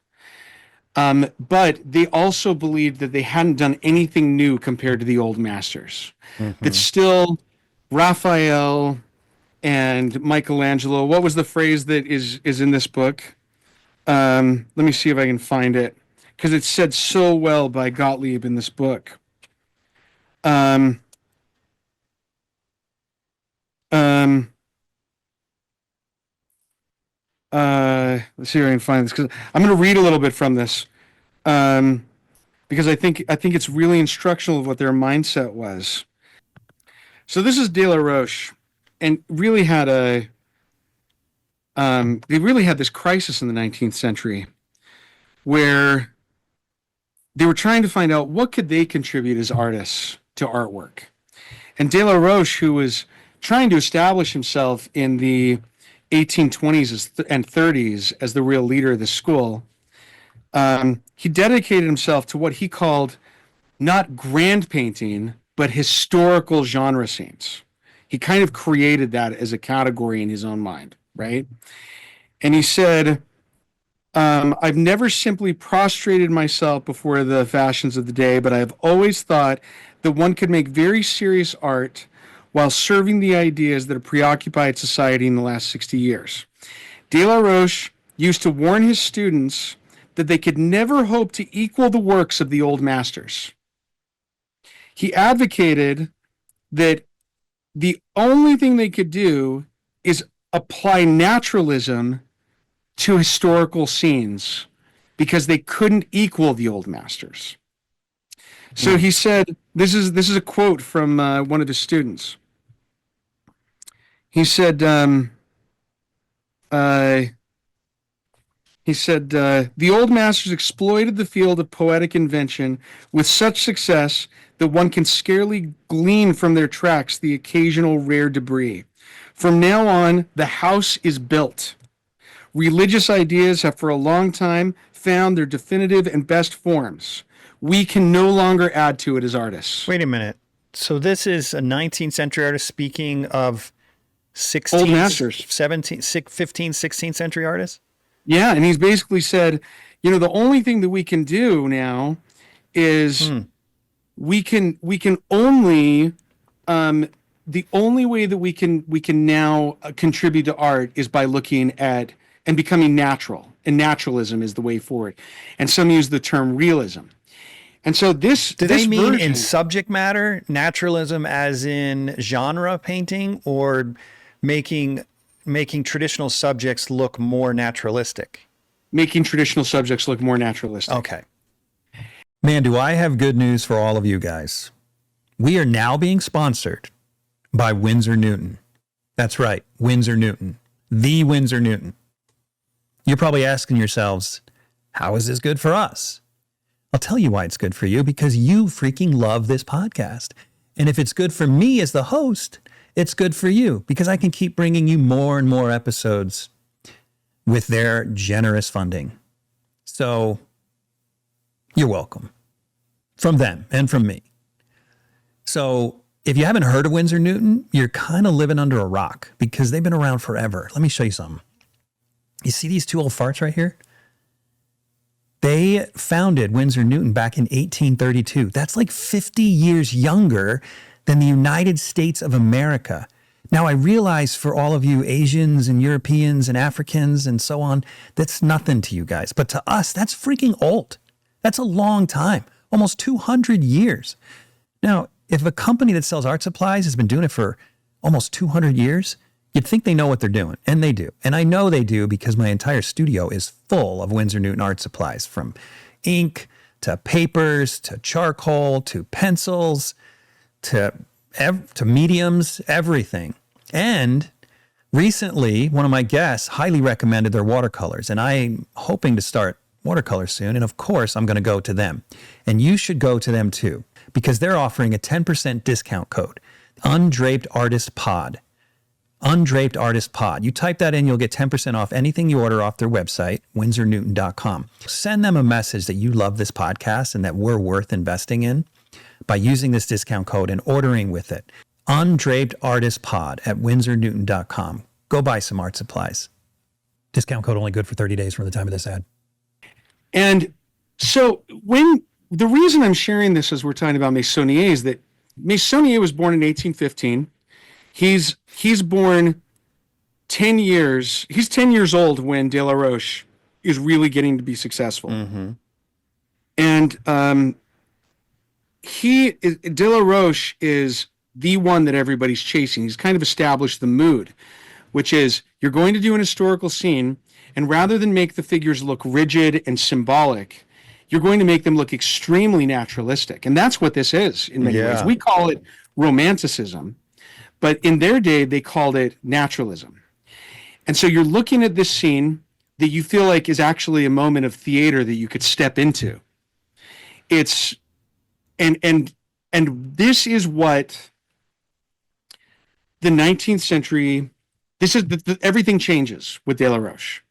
But they also believed that they hadn't done anything new compared to the old masters. That still Raphael and Michelangelo, what was the phrase that is in this book? Let me see if I can find it, because it's said so well by Gottlieb in this book. Let's see if I can find this, because I'm going to read a little bit from this, because I think it's really instructional of what their mindset was. So this is De La Roche, and really had they really had this crisis in the 19th century, where they were trying to find out what could they contribute as artists to artwork. And De La Roche, who was trying to establish himself in the 1820s and 30s as the real leader of the school, he dedicated himself to what he called not grand painting, but historical genre scenes. He kind of created that as a category in his own mind, right? And he said, I've never simply prostrated myself before the fashions of the day, but I've always thought that one could make very serious art while serving the ideas that have preoccupied society in the last 60 years. De La Roche used to warn his students that they could never hope to equal the works of the old masters. He advocated that the only thing they could do is apply naturalism to historical scenes, because they couldn't equal the old masters. So he said, this is a quote from one of his students. He said, the old masters exploited the field of poetic invention with such success that one can scarcely glean from their tracks the occasional rare debris. From now on, the house is built. Religious ideas have for a long time found their definitive and best forms. We can no longer add to it as artists. Wait a minute. So this is a 19th century artist speaking of 16th, old masters, 17th, 15th, 16th century artists? Yeah, and he's basically said, the only thing that we can do now is we can only the only way that we can now contribute to art is by looking at and becoming natural. And naturalism is the way forward. And some use the term realism. And so do they mean in subject matter, naturalism as in genre painting, or making traditional subjects look more naturalistic? Making traditional subjects look more naturalistic. Okay. Man, do I have good news for all of you guys. We are now being sponsored by Winsor Newton. That's right, Winsor Newton. The Winsor Newton. You're probably asking yourselves, how is this good for us? I'll tell you why it's good for you, because you freaking love this podcast. And if it's good for me as the host, it's good for you, because I can keep bringing you more and more episodes with their generous funding. So you're welcome from them and from me. So if you haven't heard of Winsor Newton, you're kind of living under a rock, because they've been around forever. Let me show you something. You see these two old farts right here? They founded Winsor Newton back in 1832. That's like 50 years younger than the United States of America. Now, I realize for all of you Asians and Europeans and Africans and so on, that's nothing to you guys. But to us, that's freaking old. That's a long time, almost 200 years. Now, if a company that sells art supplies has been doing it for almost 200 years, you'd think they know what they're doing, and they do. And I know they do, because my entire studio is full of Winsor Newton art supplies, from ink to papers to charcoal to pencils to mediums, everything. And recently, one of my guests highly recommended their watercolors, and I'm hoping to start watercolors soon. And of course, I'm going to go to them. And you should go to them too, because they're offering a 10% discount code, Undraped Artist Pod. Undraped Artist Pod. You type that in, you'll get 10% off anything you order off their website, windsornewton.com. Send them a message that you love this podcast and that we're worth investing in by using this discount code and ordering with it. Undraped Artist Pod at windsornewton.com. Go buy some art supplies. Discount code only good for 30 days from the time of this ad. And so the reason I'm sharing this as we're talking about Meissonier is that Meissonier was born in 1815. He's born 10 years. He's 10 years old when De La Roche is really getting to be successful. Mm-hmm. And De La Roche is the one that everybody's chasing. He's kind of established the mood, which is you're going to do an historical scene, and rather than make the figures look rigid and symbolic, you're going to make them look extremely naturalistic. And that's what this is in many ways. We call it romanticism, but in their day, they called it naturalism. And so you're looking at this scene that you feel like is actually a moment of theater that you could step into. It's, and this is what the 19th century, this is, everything changes with De La Roche.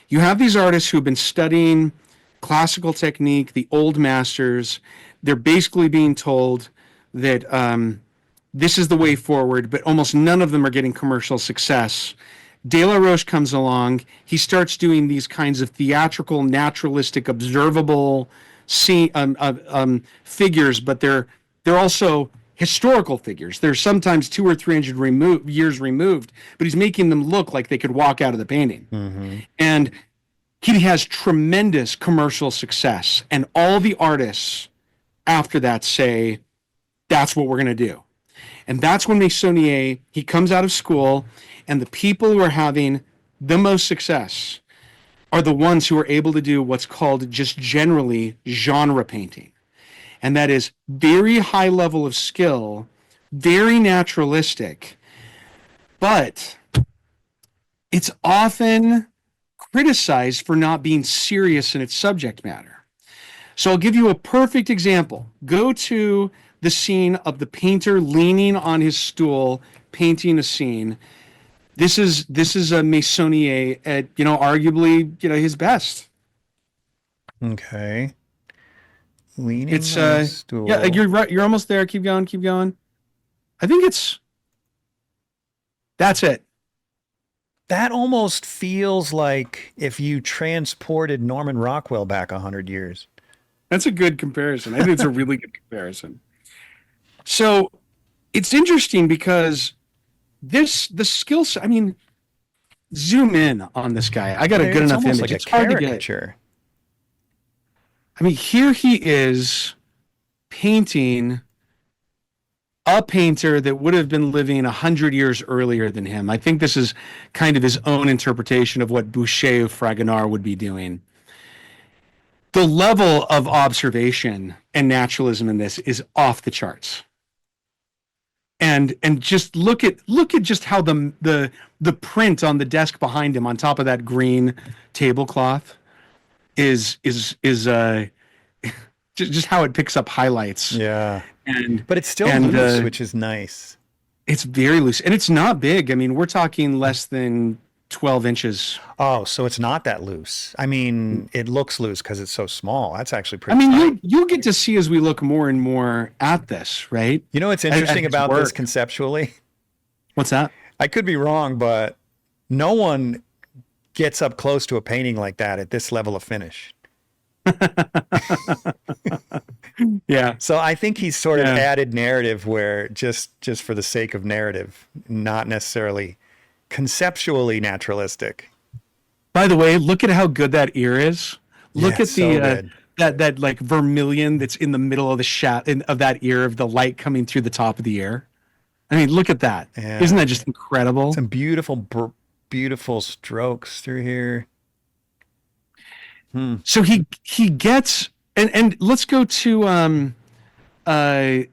You have these artists who have been studying classical technique, the old masters. They're basically being told that this is the way forward, but almost none of them are getting commercial success. De La Roche comes along. He starts doing these kinds of theatrical, naturalistic, observable figures, but they're also historical figures. They're sometimes 200 or 300 years removed, but he's making them look like they could walk out of the painting. Mm-hmm. And he has tremendous commercial success. And all the artists after that say, that's what we're going to do. And that's when Meissonier, he comes out of school, and the people who are having the most success are the ones who are able to do what's called just generally genre painting. And that is very high level of skill, very naturalistic, but it's often criticized for not being serious in its subject matter. So I'll give you a perfect example. Go to the scene of the painter leaning on his stool, painting a scene. This is a Meissonier at, arguably, his best. Okay. Leaning on his stool. Yeah, you're right. You're almost there. Keep going. I think that's it. That almost feels like if you transported Norman Rockwell back 100 years. That's a good comparison. I think it's a really good comparison. So it's interesting because the skill set, zoom in on this guy. I got a good It's enough almost image. like a It's hard to get. caricature. I mean, here he is painting a painter that would have been living 100 years earlier than him. I think this is kind of his own interpretation of what Boucher of Fragonard would be doing. The level of observation and naturalism in this is off the charts. And just look at just how the print on the desk behind him on top of that green tablecloth is just how it picks up highlights. Yeah. And But it's still and loose, which is nice. it's very loose, and it's not big. I mean, we're talking less than 12 inches. Oh, so it's not that loose. I mean, it looks loose because it's so small. That's actually I pretty mean, tight. you'll get to see as we look more and more at this, right? You know what's At interesting his about this work. conceptually? What's that? I could be wrong, but no one gets up close to a painting like that at this level of finish. Yeah. So I think he's sort of Yeah. added narrative where just for the sake of narrative, not necessarily conceptually naturalistic. By the way, look at how good that ear is. Look Yeah, at so the good. that like vermilion that's in the middle of the of that ear, of the light coming through the top of the ear. I mean, look at that. Yeah. Isn't that just incredible? Some beautiful strokes through here. So he gets, and let's go to one of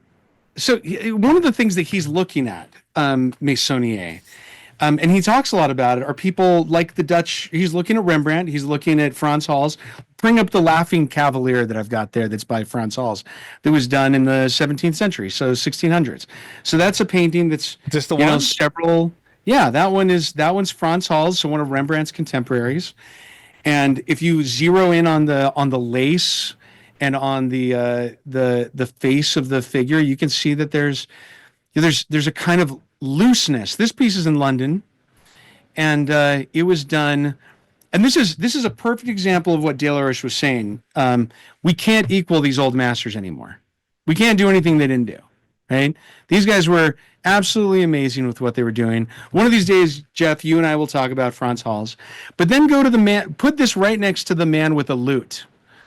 the things that he's looking at, Meissonier, and he talks a lot about it, are people like the Dutch. He's looking at Rembrandt, he's looking at Frans Hals. Bring up the Laughing Cavalier that I've got there, that's by Frans Hals, that was done in the 17th century, so 1600s. So that's a painting that's Just the you know one? several. Yeah, one's Frans Hals, so one of Rembrandt's contemporaries. And if you zero in on the lace and on the face of the figure, you can see that there's a kind of looseness. This piece is in London, and it was done. And this is a perfect example of what Delariche was saying. We can't equal these old masters anymore. We can't do anything they didn't do. Right? These guys were absolutely amazing with what they were doing. One of these days, Jeff, you and I will talk about Frans Hals, but then go to the man. Put this right next to the man with a lute.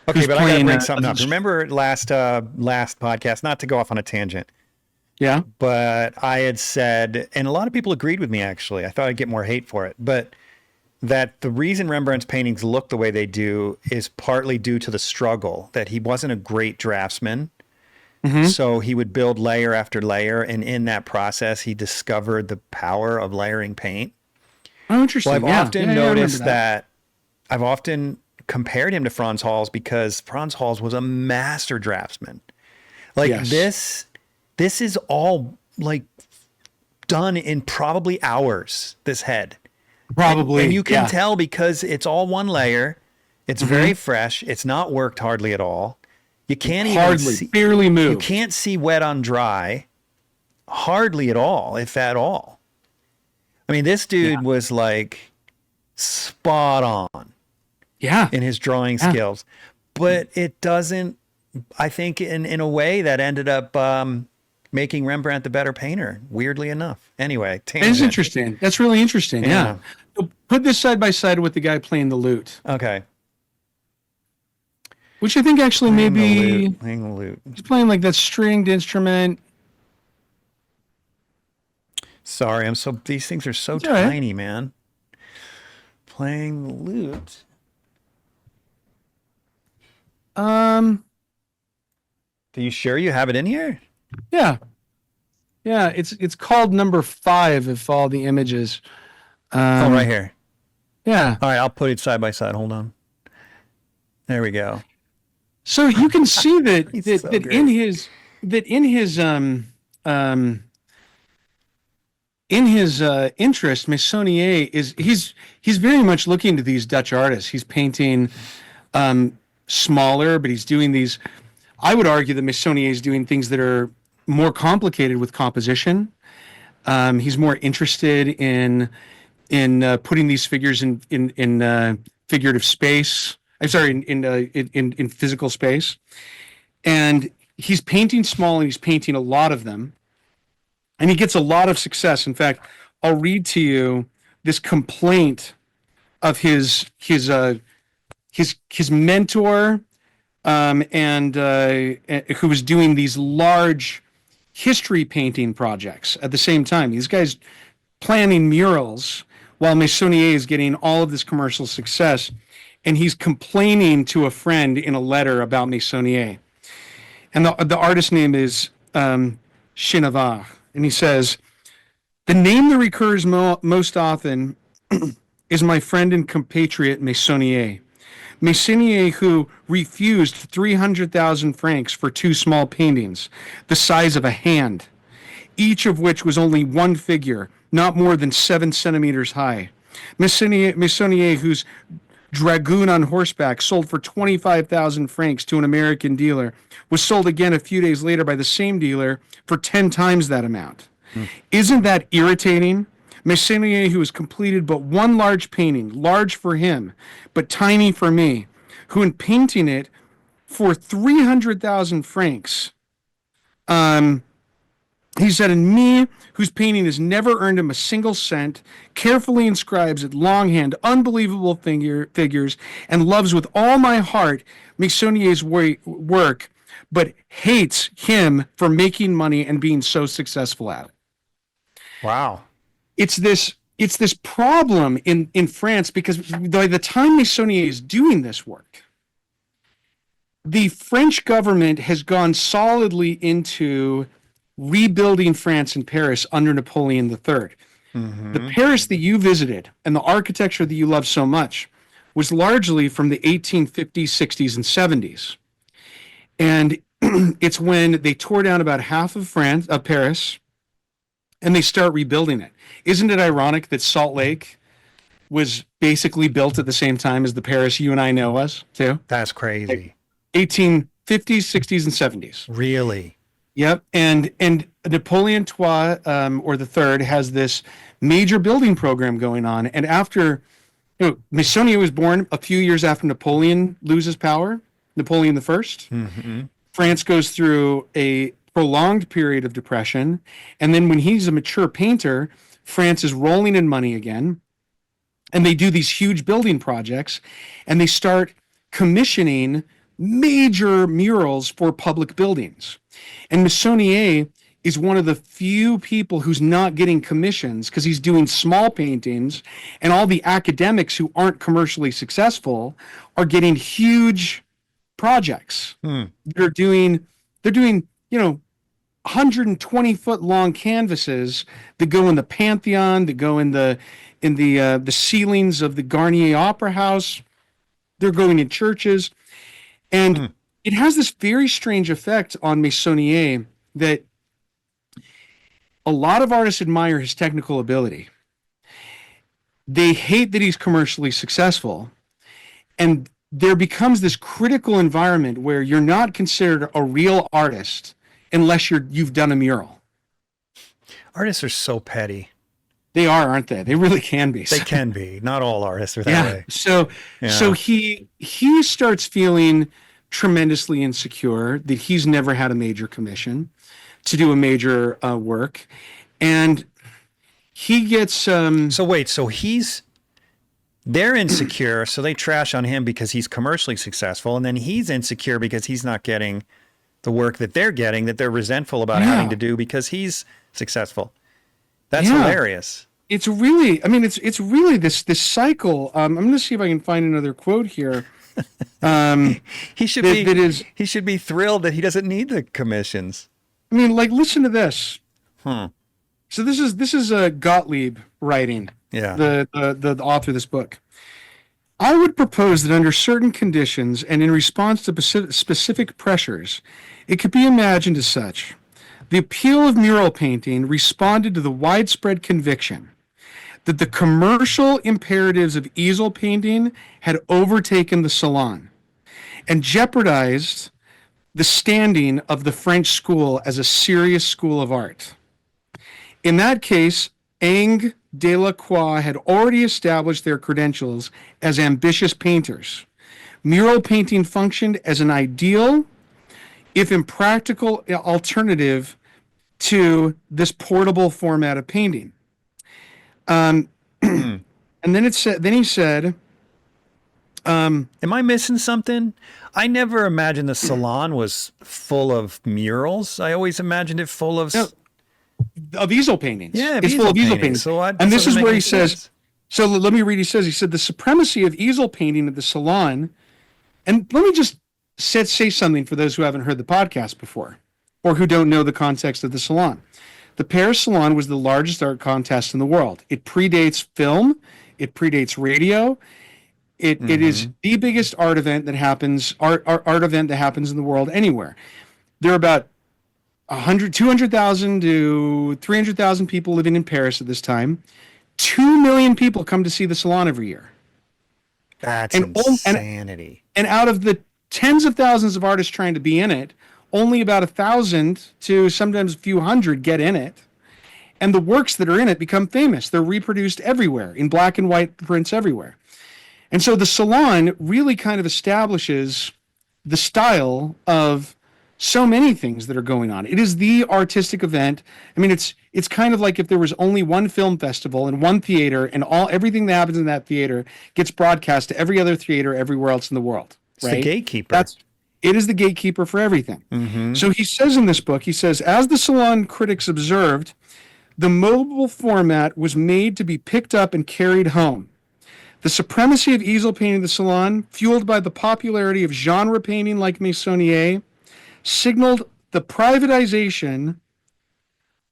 Okay, who's but I gotta playing, bring something up. Remember last podcast, not to go off on a tangent, Yeah. but I had said, and a lot of people agreed with me actually. I thought I'd get more hate for it, but that the reason Rembrandt's paintings look the way they do is partly due to the struggle, that he wasn't a great draftsman. So he would build layer after layer, and in that process, he discovered the power of layering paint. Oh, interesting. Well, I've Yeah. often Yeah, I noticed remember that. I've often compared him to Frans Hals because Frans Hals was a master draftsman. Like Yes. this is all like done in probably hours, this head. Probably. And you can yeah. tell because it's all one layer. It's very fresh. It's not worked hardly at all. You can't even Hardly, see, barely move. you can't see wet on dry, hardly at all, if at all. I mean, this dude was like spot on Yeah. in his drawing skills, but it doesn't, I think in a way that ended up making Rembrandt the better painter, weirdly enough. Anyway, It's tangent. interesting. That's really interesting. Yeah. So put this side by side with the guy playing the lute, Okay. which I think actually maybe Playing the lute. he's playing like that stringed instrument. Sorry, these things are so It's all right. tiny, man. Playing the lute. Are you sure you have it in here? Yeah. Yeah. It's called number 5 of all the images. Oh, right here. Yeah. All right, I'll put it side by side. Hold on. There we go. So you can see that He's so that great. in his interest, Meissonier he's very much looking to these Dutch artists. He's painting smaller, but he's doing these. I would argue that Meissonier is doing things that are more complicated with composition. He's more interested in putting these figures in figurative space. I'm sorry, in physical space, and he's painting small, and he's painting a lot of them, and he gets a lot of success. In fact, I'll read to you this complaint of his mentor, and who was doing these large history painting projects at the same time. These guys planning murals while Meissonier is getting all of this commercial success, and he's complaining to a friend in a letter about Meissonier. And the artist's name is Chenavard, and he says, "The name that recurs most often is my friend and compatriot Meissonier. Meissonier, who refused 300,000 francs for 2 small paintings, the size of a hand, each of which was only one figure, not more than 7 centimeters high. Meissonier, whose Dragoon on horseback, sold for 25,000 francs to an American dealer, was sold again a few days later by the same dealer for 10 times that amount. Isn't that irritating? Meissonier, who has completed but one large painting, large for him, but tiny for me, who in painting it for 300,000 francs, he said, and me, whose painting has never earned him a single cent, carefully inscribes it longhand, unbelievable figures, and loves with all my heart Meissonier's work, but hates him for making money and being so successful at it." Wow. It's this problem in France, because by the time Meissonier is doing this work, the French government has gone solidly into rebuilding France and Paris under Napoleon III. Mm-hmm. The Paris that you visited and the architecture that you love so much was largely from the 1850s, 60s, and 70s. And it's when they tore down about half of Paris, and they start rebuilding it. Isn't it ironic that Salt Lake was basically built at the same time as the Paris you and I know was, too? That's crazy. 1850s, 60s, and 70s. Really? Yep. And Napoleon III, or the Third, has this major building program going on. And after, Meissonier was born a few years after Napoleon loses power, Napoleon the First. Mm-hmm. France goes through a prolonged period of depression. And then when he's a mature painter, France is rolling in money again. And they do these huge building projects, and they start commissioning major murals for public buildings. And Meissonier is one of the few people who's not getting commissions because he's doing small paintings, and all the academics who aren't commercially successful are getting huge projects. They're doing 120-foot long canvases that go in the Pantheon, that go in the ceilings of the Garnier Opera House. They're going in churches. And it has this very strange effect on Meissonier that a lot of artists admire his technical ability. They hate that he's commercially successful. And there becomes this critical environment where you're not considered a real artist unless you've done a mural. Artists are so petty. They are, aren't they? They really can be. They can be. Not all artists are that way. So he starts feeling tremendously insecure that he's never had a major commission to do a major work, and he gets. So wait. So they're insecure, so they trash on him because he's commercially successful, and then he's insecure because he's not getting the work that they're getting, that they're resentful about having to do because he's successful. That's hilarious. It's really, it's really this cycle. I'm going to see if I can find another quote here. He should be thrilled that he doesn't need the commissions. Listen to this. So this is Gottlieb writing. Yeah. The author of this book. I would propose that under certain conditions and in response to specific pressures, it could be imagined as such. The appeal of mural painting responded to the widespread conviction that the commercial imperatives of easel painting had overtaken the salon and jeopardized the standing of the French school as a serious school of art. In that case, Ingres, Delacroix had already established their credentials as ambitious painters. Mural painting functioned as an ideal, if impractical, alternative to this portable format of painting. Hmm. And then he said, Am I missing something? I never imagined the salon was full of murals. I always imagined it full of no, of easel paintings. yeah, It's full of easel paintings. So what? And This this doesn't is make where any he says, sense. so let me read. He said, the supremacy of easel painting at the salon. And let me just say something for those who haven't heard the podcast before or who don't know the context of the salon. The Paris Salon was the largest art contest in the world. It predates film. It predates radio. It is the biggest art event that happens, art event that happens in the world anywhere. There are about 200,000 to 300,000 people living in Paris at this time. 2 million people come to see the salon every year. That's And insanity. And out of the tens of thousands of artists trying to be in it, only about 1,000 to sometimes a few hundred get in it. And the works that are in it become famous. They're reproduced everywhere in black and white prints everywhere. And so the salon really kind of establishes the style of so many things that are going on. It is the artistic event. I mean, it's kind of like if there was only one film festival and one theater, and everything that happens in that theater gets broadcast to every other theater everywhere else in the world. It's the gatekeeper. It is the gatekeeper for everything. Mm-hmm. So he says in this book, he says, as the salon critics observed, the mobile format was made to be picked up and carried home. The supremacy of easel painting in the salon, fueled by the popularity of genre painting like Meissonier, signaled the privatization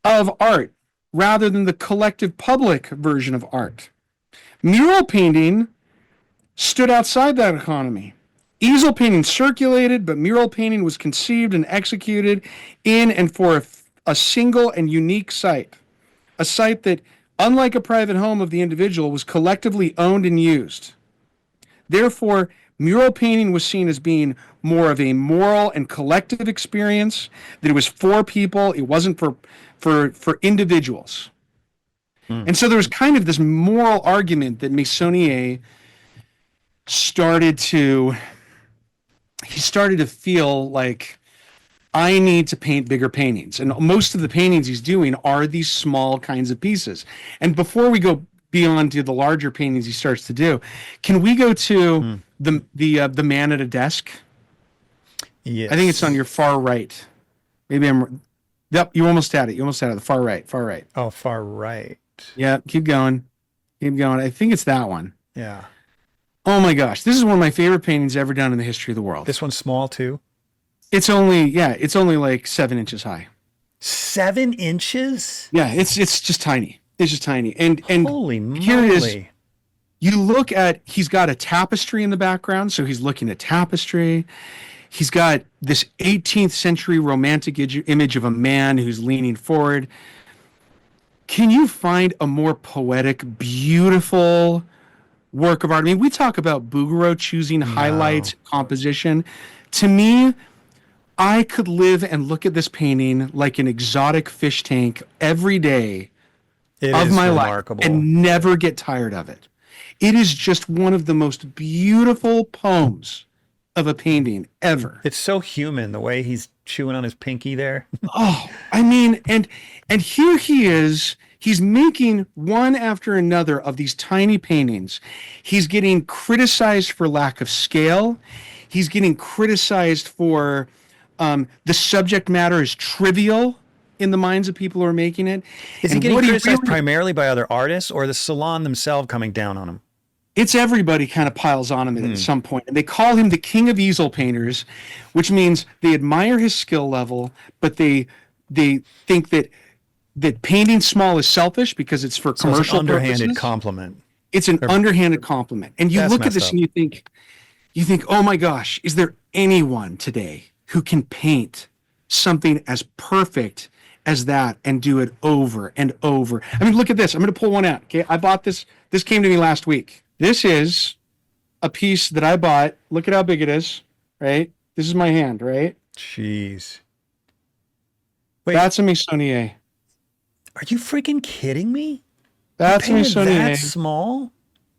of art rather than the collective public version of art. Mural painting stood outside that economy. Easel painting circulated, but mural painting was conceived and executed in and for a single and unique site. A site that, unlike a private home of the individual, was collectively owned and used. Therefore, mural painting was seen as being more of a moral and collective experience, that it was for people, it wasn't for individuals. And so there was kind of this moral argument that Meissonier started to feel like, I need to paint bigger paintings. And most of the paintings he's doing are these small kinds of pieces. And before we go beyond to the larger paintings he starts to do, can we go to the man at a desk? Yes. I think it's on your far right. Maybe yep, you almost had it. The far right. Oh, far right. Yeah, keep going. I think it's that one. Yeah. Oh my gosh, this is one of my favorite paintings ever done in the history of the world. This one's small too. It's only like 7 inches high. 7 inches? Yeah, it's just tiny. It's just tiny. And holy here it is. moly. You look at, he's got a tapestry in the background, so he's looking at tapestry. He's got this 18th century romantic image of a man who's leaning forward. Can you find a more poetic, beautiful work of art? I mean, we talk about Bouguereau choosing highlights, composition. To me, I could live and look at this painting like an exotic fish tank every day of my life and never get tired of it. It is just one of the most beautiful poems of a painting ever. It's so human, the way he's chewing on his pinky there. Oh, I mean, and here he is. He's making one after another of these tiny paintings. He's getting criticized for lack of scale. He's getting criticized for the subject matter is trivial in the minds of people who are making it. Is he getting criticized primarily by other artists or the salon themselves coming down on him? It's everybody kind of piles on him at some point. And they call him the king of easel painters, which means they admire his skill level, but they think that painting small is selfish because it's for commercial it's an underhanded purposes. Compliment. It's an underhanded compliment. And you look at this and you think, oh my gosh, is there anyone today who can paint something as perfect as that and do it over and over? I mean, look at this. I'm going to pull one out. Okay. I bought this. This came to me last week. This is a piece that I bought. Look at how big it is, right? This is my hand, right? Jeez. Wait, that's a Meissonier. Are you freaking kidding me? That's a Meissonier. That small?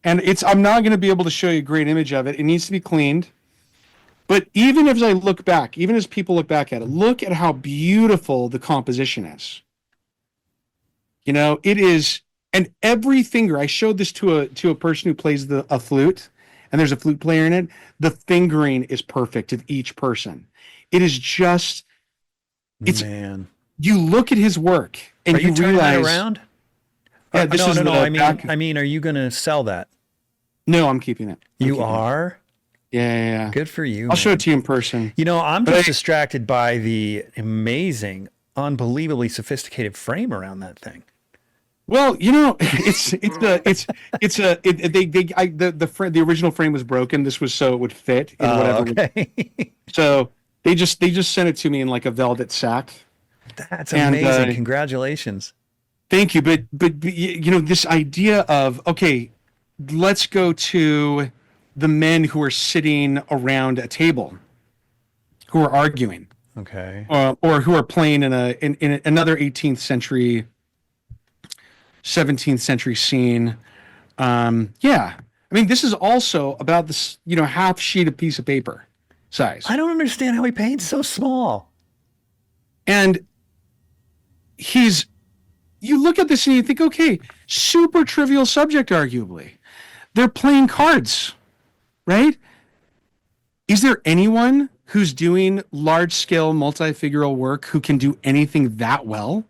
And I'm not going to be able to show you a great image of it. It needs to be cleaned. But even as I look back, even as people look back at it, look at how beautiful the composition is. You know, it is, And every finger, I showed this to a person who plays a flute, and there's a flute player in it. The fingering is perfect of each person. It is just, Man. You look at his work and Are you turning realize, that around? Yeah, this is no. I I mean, are you going to sell that? No, I'm keeping it. You are? Yeah. Good for you. I'll show it to you in person. You know, I'm just distracted by the amazing, unbelievably sophisticated frame around that thing. Well, you know, the original frame was broken. This was so it would fit in whatever. Okay. So they just sent it to me in like a velvet sack. That's amazing. Congratulations. Thank you. But you know, this idea of, okay, let's go to the men who are sitting around a table, who are arguing, okay, or who are playing in another 18th century, 17th century scene. Yeah, I mean, this is also about this, you know, half sheet of piece of paper size. I don't understand how he paints so small. And you look at this and you think, okay, super trivial subject, arguably. They're playing cards, right? Is there anyone who's doing large-scale multi-figural work who can do anything that well?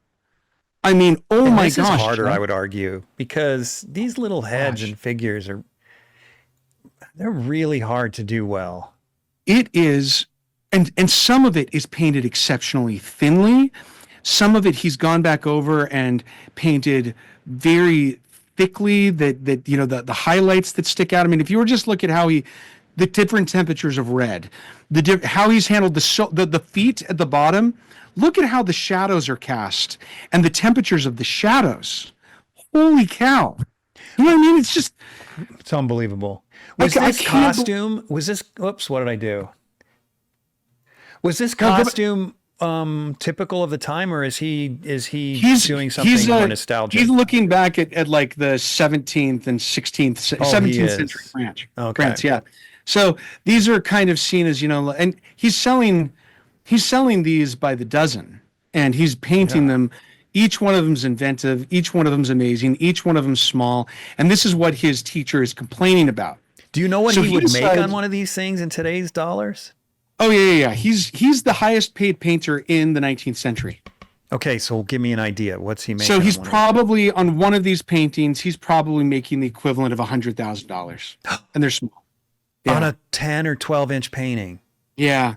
I mean, my gosh. This is harder, I would argue, because these little heads and figures they're really hard to do well. It is, and some of it is painted exceptionally thinly. Some of it he's gone back over and painted very thickly, that you know, the highlights that stick out. I mean, if you were just look at how the different temperatures of red, how he's handled the feet at the bottom. Look at how the shadows are cast and the temperatures of the shadows. Holy cow! You know what I mean? It's unbelievable. Was this costume? Was this? Oops! What did I do? Was this costume typical of the time, or is he doing something more nostalgic? He's looking back at like the 17th and 17th century France, yeah. So these are kind of seen as, you know, and he's selling these by the dozen, and he's painting them. Each one of them's inventive. Each one of them's amazing. Each one of them's small. And this is what his teacher is complaining about. Do you know what he would make on one of these things in today's dollars? Oh, yeah. He's the highest paid painter in the 19th century. Okay, so give me an idea. What's he making? So he's probably, on one of these paintings, he's probably making the equivalent of $100,000. And they're small. Yeah. On a 10 or 12-inch painting. Yeah.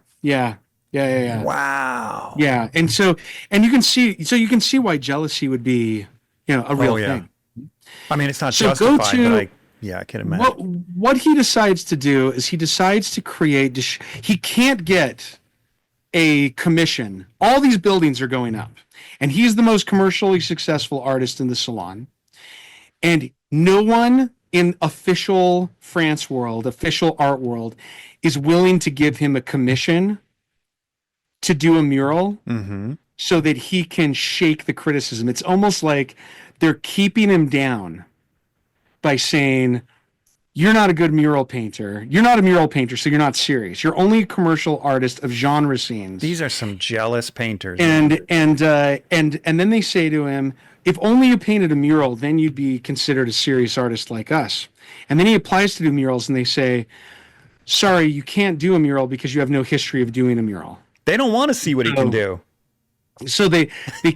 Wow. Yeah. And you can see why jealousy would be, you know, a real thing. I mean, it's not justified, but I can imagine. What he decides to do is he decides to create, he can't get a commission. All these buildings are going up, and he's the most commercially successful artist in the salon. And no one in official France world, official art world, is willing to give him a commission to do a mural so that he can shake the criticism. It's almost like they're keeping him down by saying, you're not a good mural painter. You're not a mural painter, so you're not serious. You're only a commercial artist of genre scenes. These are some jealous painters. And then they say to him, if only you painted a mural, then you'd be considered a serious artist like us. And then he applies to do murals, and they say, sorry, you can't do a mural because you have no history of doing a mural. They don't want to see what he can do. So they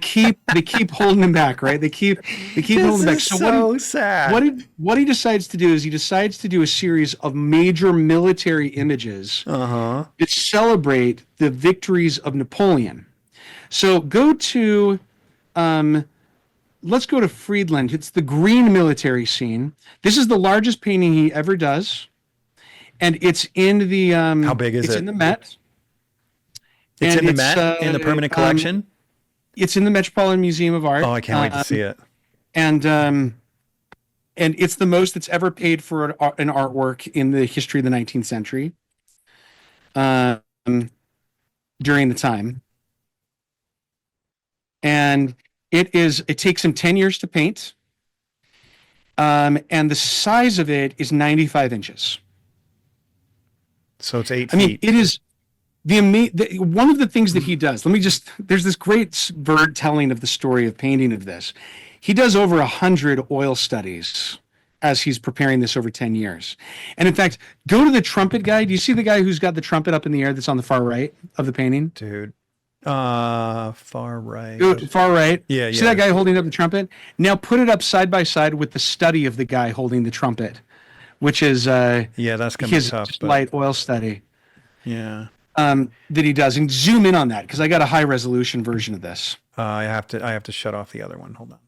keep holding him back, right? They keep holding him back. So sad. What he decides to do is he decides to do a series of major military images that celebrate the victories of Napoleon. So let's go to Friedland. It's the green military scene. This is the largest painting he ever does, and it's in the how big is it? It's in the Met. It's in the Met, in the permanent collection? It's in the Metropolitan Museum of Art. Oh, I can't wait to see it. And it's the most that's ever paid for an artwork in the history of the 19th century during the time. And it takes him 10 years to paint. And the size of it is 95 inches. So it's 8 feet. I mean, it is one of the things that he does. There's this great bird telling of the story of painting of this. he does over 100 oil studies as he's preparing this over 10 years. And in fact, go to the trumpet guy. Do you see the guy who's got the trumpet up in the air that's on the far right of the painting? Dude. Far right. Dude, far right. Yeah, See that guy holding up the trumpet? Now put it up side by side with the study of the guy holding the trumpet, which is yeah, that's gonna be his tough. But light oil study yeah, that he does. And zoom in on that because I got a high resolution version of this. I have to shut off the other one. Hold on.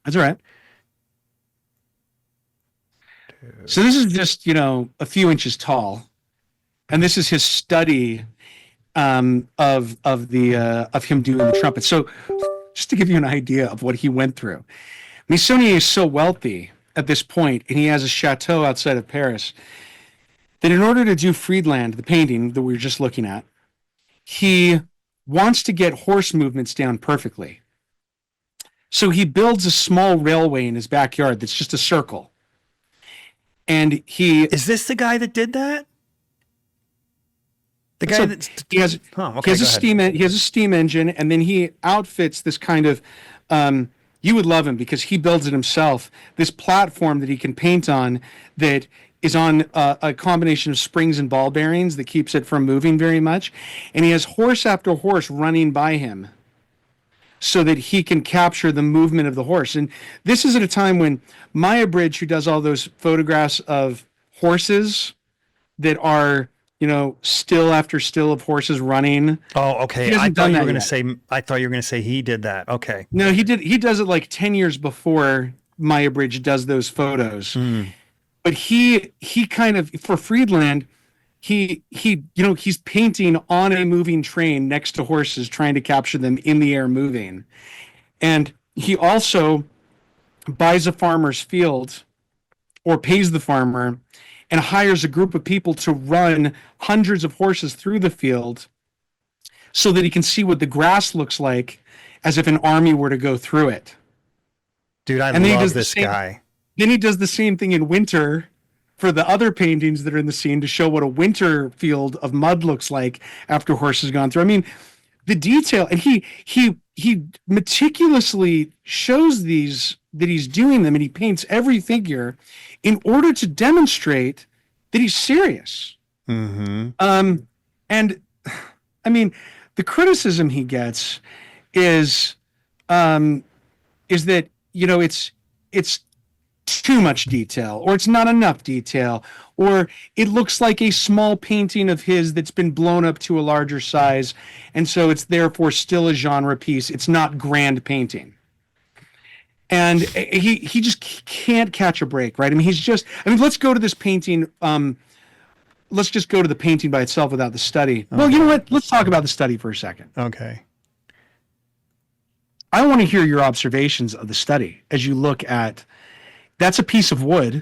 That's all right. Dude. So this is just, you know, a few inches tall, and this is his study of him doing the trumpet. So just to give you an idea of what he went through, Meissonier is so wealthy at this point, and he has a chateau outside of Paris, that in order to do Friedland, the painting that we were just looking at, he wants to get horse movements down perfectly. So he builds a small railway in his backyard that's just a circle. And Is this the guy that did that? The guy he has a steam engine, and then he outfits this kind of you would love him because he builds it himself, this platform that he can paint on that is on a combination of springs and ball bearings that keeps it from moving very much, and he has horse after horse running by him so that he can capture the movement of the horse. And this is at a time when Maya Bridge, who does all those photographs of horses that are, you know, still after still of horses running. Oh, okay. I thought you were going to say he did that. Okay. No, he did. He does it like 10 years before Maya Bridge does those photos. But he kind of, for Friedland, he you know, he's painting on a moving train next to horses, trying to capture them in the air moving. And he also buys a farmer's field or pays the farmer and hires a group of people to run hundreds of horses through the field so that he can see what the grass looks like as if an army were to go through it. Dude, I love this guy. Then he does the same thing in winter for the other paintings that are in the scene to show what a winter field of mud looks like after horses gone through. I mean, the detail, and he meticulously shows these, that he's doing them, and he paints every figure in order to demonstrate that he's serious. Mm-hmm. And I mean, the criticism he gets is that, you know, it's too much detail, or it's not enough detail, or it looks like a small painting of his that's been blown up to a larger size, and so it's therefore still a genre piece. It's not grand painting. And he just can't catch a break, right? I mean, let's go to this painting. Let's just go to the painting by itself without the study. Okay. Well, you know what? Let's talk about the study for a second. Okay. I want to hear your observations of the study as you look at, that's a piece of wood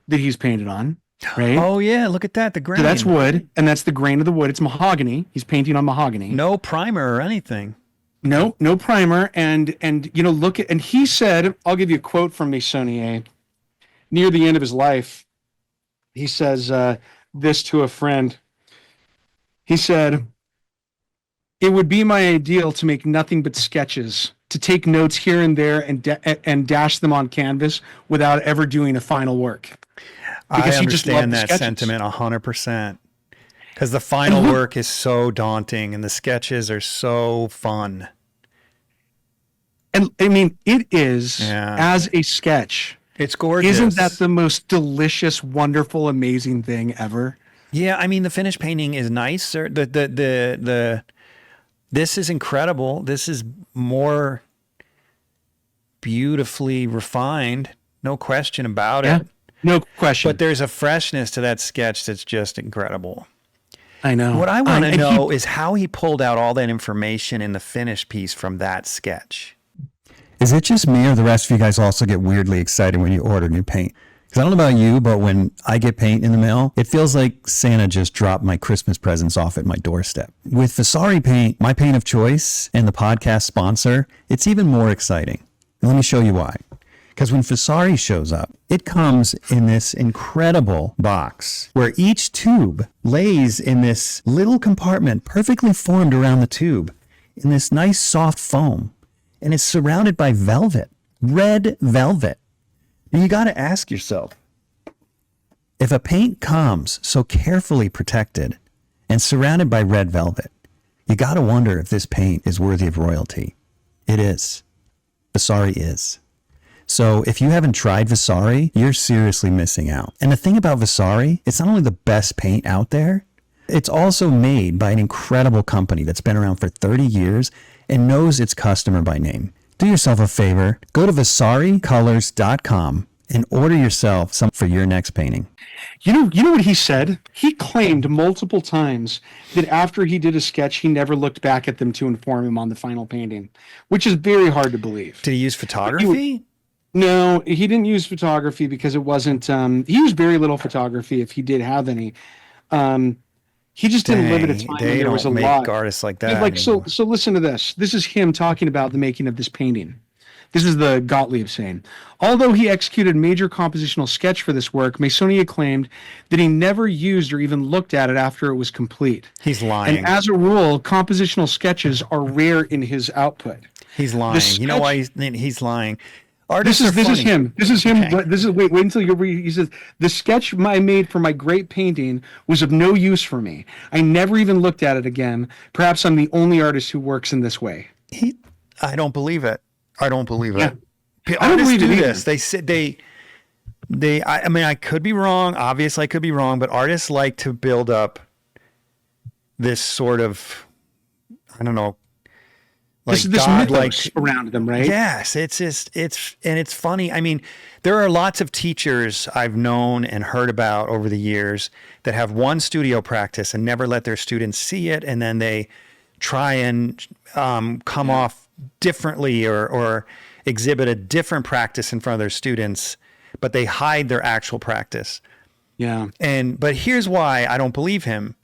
that he's painted on, right? Oh yeah, look at that, the grain. So that's wood, and that's the grain of the wood. It's mahogany. He's painting on mahogany. No primer or anything. No primer, and you know, look at, and he said, I'll give you a quote from Meissonier. Near the end of his life, he says this to a friend. He said, "It would be my ideal to make nothing but sketches, to take notes here and there and dash them on canvas without ever doing a final work." Because I understand that sentiment 100%. Because the final work is so daunting and the sketches are so fun. And I mean, it is, as a sketch. It's gorgeous. Isn't that the most delicious, wonderful, amazing thing ever? Yeah, I mean, the finished painting is nice. This is incredible. This is more beautifully refined. No question about it. No question. But there's a freshness to that sketch that's just incredible. I know. What I want to know is how he pulled out all that information in the finished piece from that sketch. Is it just me, or the rest of you guys also get weirdly excited when you order new paint? Because I don't know about you, but when I get paint in the mail, it feels like Santa just dropped my Christmas presents off at my doorstep. With Vasari paint, my paint of choice and the podcast sponsor, it's even more exciting. And let me show you why. Because when Vasari shows up, it comes in this incredible box where each tube lays in this little compartment perfectly formed around the tube in this nice soft foam. And it's surrounded by velvet. red velvet. And you got to ask yourself, if a paint comes so carefully protected and surrounded by red velvet, you got to wonder if this paint is worthy of royalty. It is. Vasari is. So if you haven't tried Vasari, you're seriously missing out. And the thing about Vasari, it's not only the best paint out there, it's also made by an incredible company that's been around for 30 years and knows its customer by name. Do yourself a favor, go to vasaricolors.com and order yourself some for your next painting. You know what he said? He claimed multiple times that after he did a sketch, he never looked back at them to inform him on the final painting, which is very hard to believe. Did he use photography? No, he didn't use photography because it wasn't, he used very little photography if he did have any. He just didn't live at a time where there was a lot. They don't make artists like that Like, so listen to this. This is him talking about the making of this painting. This is the Gottlieb saying. Although he executed major compositional sketch for this work, Meissonier claimed that he never used or even looked at it after it was complete. He's lying. And as a rule, compositional sketches are rare in his output. He's lying. You know why he's lying? Artists This is him. This is him. Okay. This is wait until you read. He says the sketch I made for my great painting was of no use for me. I never even looked at it again. Perhaps I'm the only artist who works in this way. I don't believe it. I don't believe it. Yeah. I don't believe this. They said I mean, I could be wrong. Obviously, I could be wrong, but artists like to build up this sort of, I don't know, like this mythos around them, right? Yes, it's funny. I mean, there are lots of teachers I've known and heard about over the years that have one studio practice and never let their students see it, and then they try and come off differently or exhibit a different practice in front of their students, but they hide their actual practice. Yeah. But here's why I don't believe him,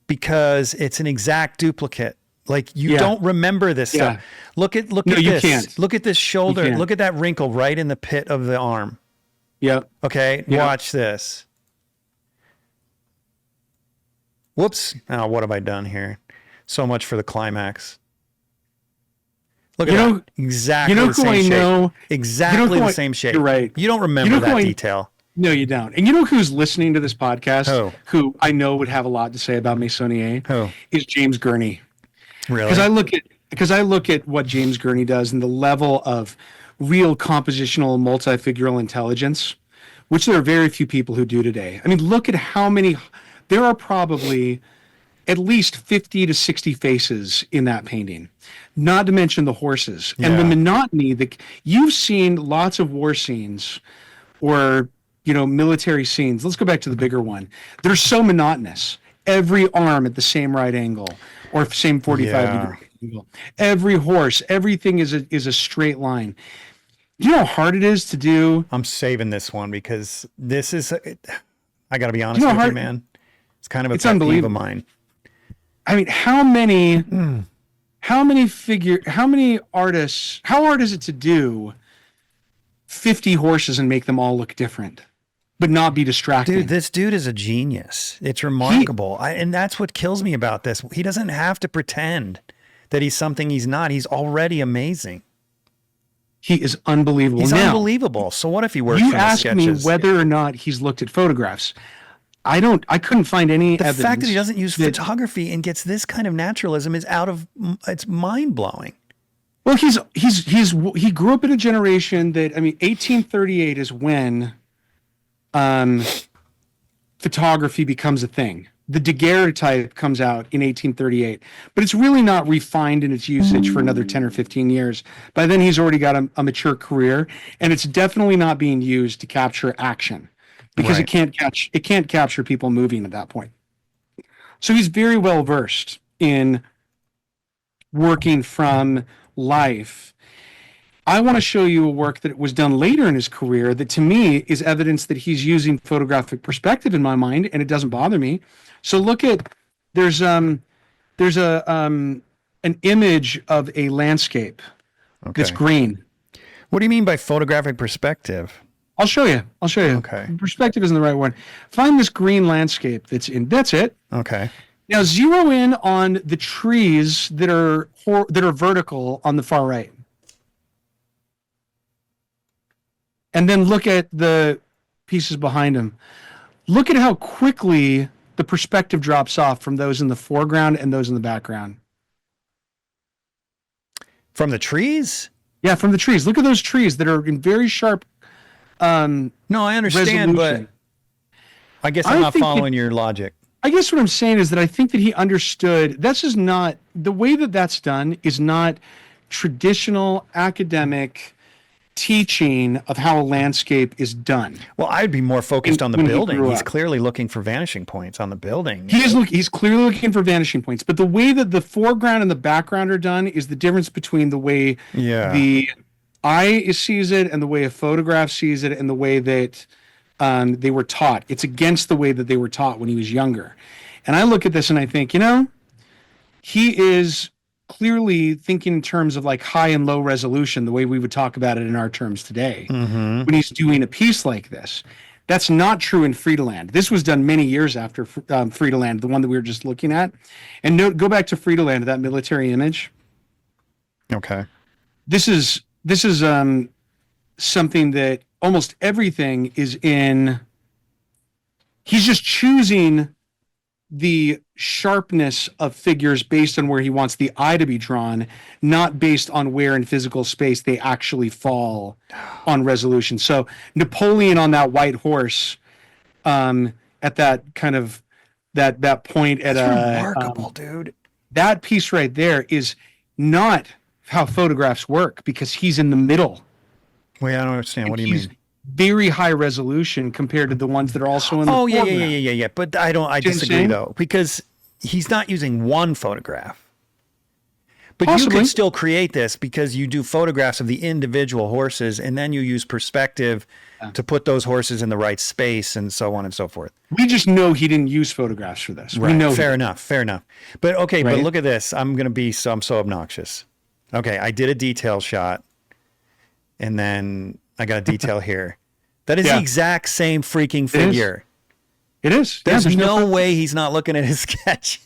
because it's an exact duplicate. Like you don't remember this stuff. Look at this. Can't. Look at this shoulder. Look at that wrinkle right in the pit of the arm. Yep. Okay. Yep. Watch this. Whoops. Oh, what have I done here? So much for the climax. Look at that. Exactly the same shape. Exactly the same shape. You're right. You don't remember that detail. No, you don't. And you know who's listening to this podcast? Who I know would have a lot to say about Meissonier? Who? Is James Gurney. Really? Because I look at what James Gurney does and the level of real compositional multifigural intelligence, which there are very few people who do today. I mean, look at how many. There are probably at least 50 to 60 faces in that painting, not to mention the horses and the monotony. You've seen lots of war scenes or, military scenes. Let's go back to the bigger one. They're so monotonous. Every arm at the same right angle or same 45 degree angle. Every horse, everything is a straight line. You know how hard it is to do? I'm saving this one because this is, I got to be honest with you, man. It's kind of a pet peeve of mine. I mean, how artists, how hard is it to do 50 horses and make them all look different, but not be distracting? Dude, this dude is a genius. It's remarkable. And that's what kills me about this. He doesn't have to pretend that he's something he's not. He's already amazing. He is unbelievable. He's unbelievable. So what if he works for the sketches? You asked me whether or not he's looked at photographs. I couldn't find any evidence. The fact that he doesn't use photography and gets this kind of naturalism is it's mind blowing. Well, he grew up in a generation that, 1838 is when photography becomes a thing. The daguerreotype comes out in 1838, but it's really not refined in its usage for another 10 or 15 years. By then he's already got a mature career, and it's definitely not being used to capture action. Because it can't capture people moving at that point. So he's very well versed in working from life. I want to show you a work that was done later in his career that to me is evidence that he's using photographic perspective in my mind, and it doesn't bother me. So look at there's an image of a landscape that's green. What do you mean by photographic perspective? I'll show you. Okay. Perspective isn't the right one. Find this green landscape that's it. Okay. Now zero in on the trees that are vertical on the far right. and then look at the pieces behind him. Look at how quickly the perspective drops off from those in the foreground and those in the background. From the trees? Yeah, from the trees. Look at those trees that are in very sharp No, I understand, resolution. but I guess I'm I not think following your logic. I guess what I'm saying is that I think that he understood this is not the way that that's done is not traditional academic teaching of how a landscape is done. Well, I'd be more focused on the When he building. grew He's up. clearly looking for vanishing points on the building. He's clearly looking for vanishing points, but the way that the foreground and the background are done is the difference between the way the eye sees it and the way a photograph sees it and the way that they were taught. It's against the way that they were taught when he was younger. And I look at this and I think, he is clearly thinking in terms of like high and low resolution, the way we would talk about it in our terms today, when he's doing a piece like this. That's not true in Friedland. This was done many years after Friedland, the one that we were just looking at. And go back to Friedland, that military image. Okay. This is something that almost everything is in. He's just choosing the sharpness of figures based on where he wants the eye to be drawn, not based on where in physical space they actually fall on resolution. So Napoleon on that white horse, at that kind of that point at Remarkable, dude. that piece right there is not how photographs work because he's in the middle. Wait, I don't understand. What do you mean? Very high resolution compared to the ones that are also in the Oh, foreground. yeah. But I See what I'm disagree saying? though, because he's not using one photograph. But you Possibly. can still create this because you do photographs of the individual horses and then you use perspective to put those horses in the right space and so on and so forth. We just know he didn't use photographs for this. We know Fair enough. But okay, but Right? look at this. I'm so obnoxious. Okay, I did a detail shot and then I got a detail here. That is the exact same freaking figure. It is. There's no way he's not looking at his sketches.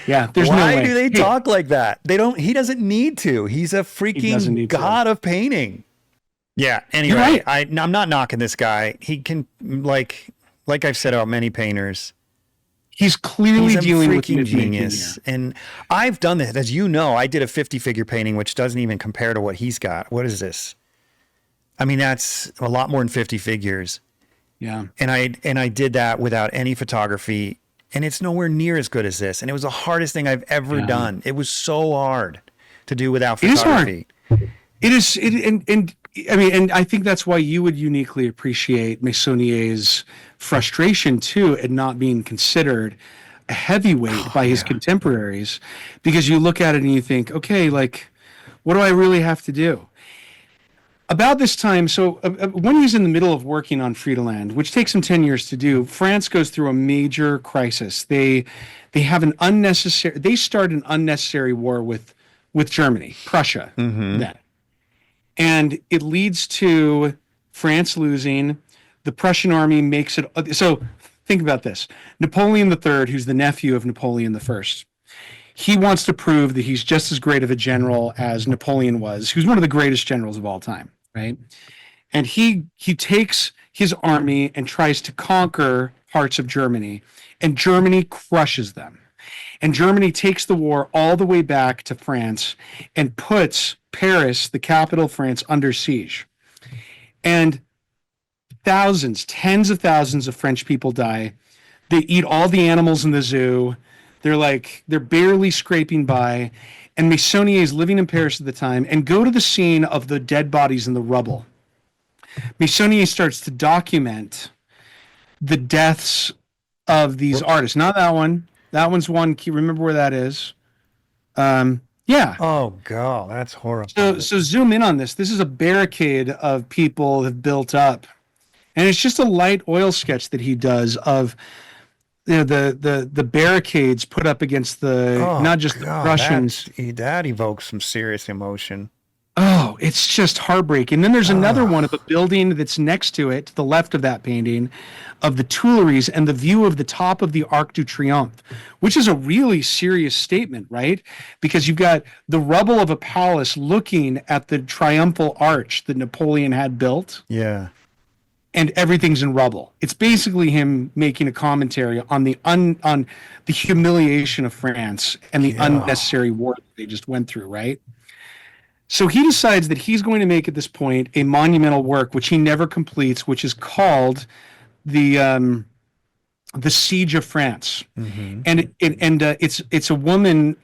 Yeah, there's no Why way. do they talk like that? He doesn't need to. He's a doesn't freaking need to. god of painting. Yeah. Anyway, You're right. I'm not knocking this guy. He can like I've said about many painters. He's clearly He's a dealing with freaking image making genius. here. And I've done this, as you know. I did a 50 figure painting, which doesn't even compare to what he's got. What is this? I mean, that's a lot more than 50 figures. Yeah. And I did that without any photography, and it's nowhere near as good as this. And it was the hardest thing I've ever done. It was so hard to do without photography. It is hard. And I think that's why you would uniquely appreciate Meissonier's frustration too at not being considered a heavyweight by his contemporaries, because you look at it and you think, okay, like, what do I really have to do? About this time, so when he's in the middle of working on Friedland, which takes him 10 years to do, France goes through a major crisis. They have they start an unnecessary war with Germany, Prussia, then. And it leads to France losing. The Prussian army makes it. So think about this. Napoleon III, who's the nephew of Napoleon I, he wants to prove that he's just as great of a general as Napoleon was, who's one of the greatest generals of all time, right? And he takes his army and tries to conquer parts of Germany, and Germany crushes them. And Germany takes the war all the way back to France and puts Paris, the capital of France, under siege. And thousands, tens of thousands of French people die. They eat all the animals in the zoo. They're barely scraping by. And Meissonier is living in Paris at the time, and go to the scene of the dead bodies in the rubble. Meissonier starts to document the deaths of these artists. Not that one. That one's one. Remember where that is? Yeah. Oh god, that's horrible. So zoom in on this. This is a barricade of people have built up, and it's just a light oil sketch that he does of the barricades put up against the not just the Prussians. That evokes some serious emotion. Oh, it's just heartbreaking. Then there's another one of a building that's next to it, to the left of that painting, of the Tuileries and the view of the top of the Arc de Triomphe, which is a really serious statement, right? Because you've got the rubble of a palace looking at the triumphal arch that Napoleon had built, Yeah. and everything's in rubble. It's basically him making a commentary on on the humiliation of France and the unnecessary war that they just went through, right? So he decides that he's going to make at this point a monumental work, which he never completes, which is called the Siege of France, and it's a woman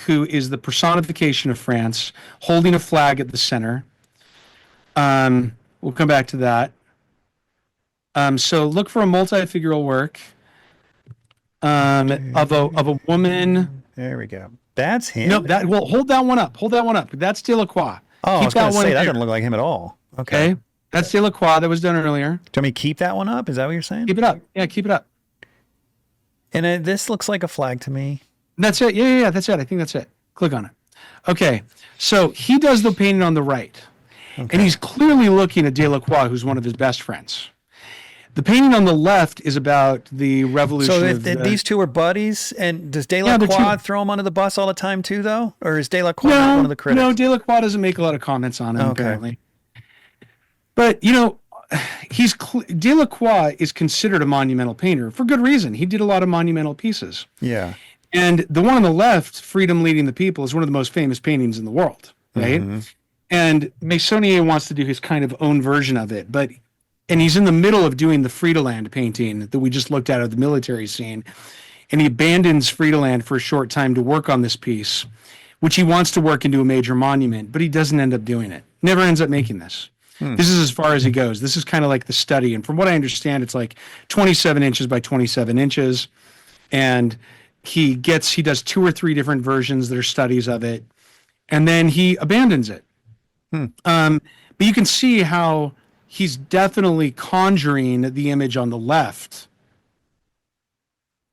who is the personification of France, holding a flag at the center. We'll come back to that. So look for a multi-figural work of a woman. There we go. That's him. No, hold that one up. Hold that one up. That's Delacroix. Oh, I was going to say that there. doesn't look like him at all. Okay. That's Delacroix. That was done earlier. Do you want me to keep that one up? Is that what you're saying? Keep it up. Yeah, keep it up. And this looks like a flag to me. That's it. Yeah. That's it. I think that's it. Click on it. Okay. So he does the painting on the right. Okay. And he's clearly looking at Delacroix, who's one of his best friends. The painting on the left is about the revolution. So these two are buddies, and does Delacroix throw him under the bus all the time too, though? Or is Delacroix one of the critics? No, Delacroix doesn't make a lot of comments on him, apparently. But, you know, Delacroix is considered a monumental painter for good reason. He did a lot of monumental pieces. Yeah. And the one on the left, Freedom Leading the People, is one of the most famous paintings in the world, right? Mm-hmm. And Meissonier wants to do his kind of own version of it, and he's in the middle of doing the Friedland painting that we just looked at of the military scene. And he abandons Friedland for a short time to work on this piece, which he wants to work into a major monument, but he doesn't end up doing it. Never ends up making this. This is as far as he goes. This is kind of like the study. And from what I understand, it's like 27 inches by 27 inches. And he does 2 or 3 different versions that are studies of it. And then he abandons it. But you can see how he's definitely conjuring the image on the left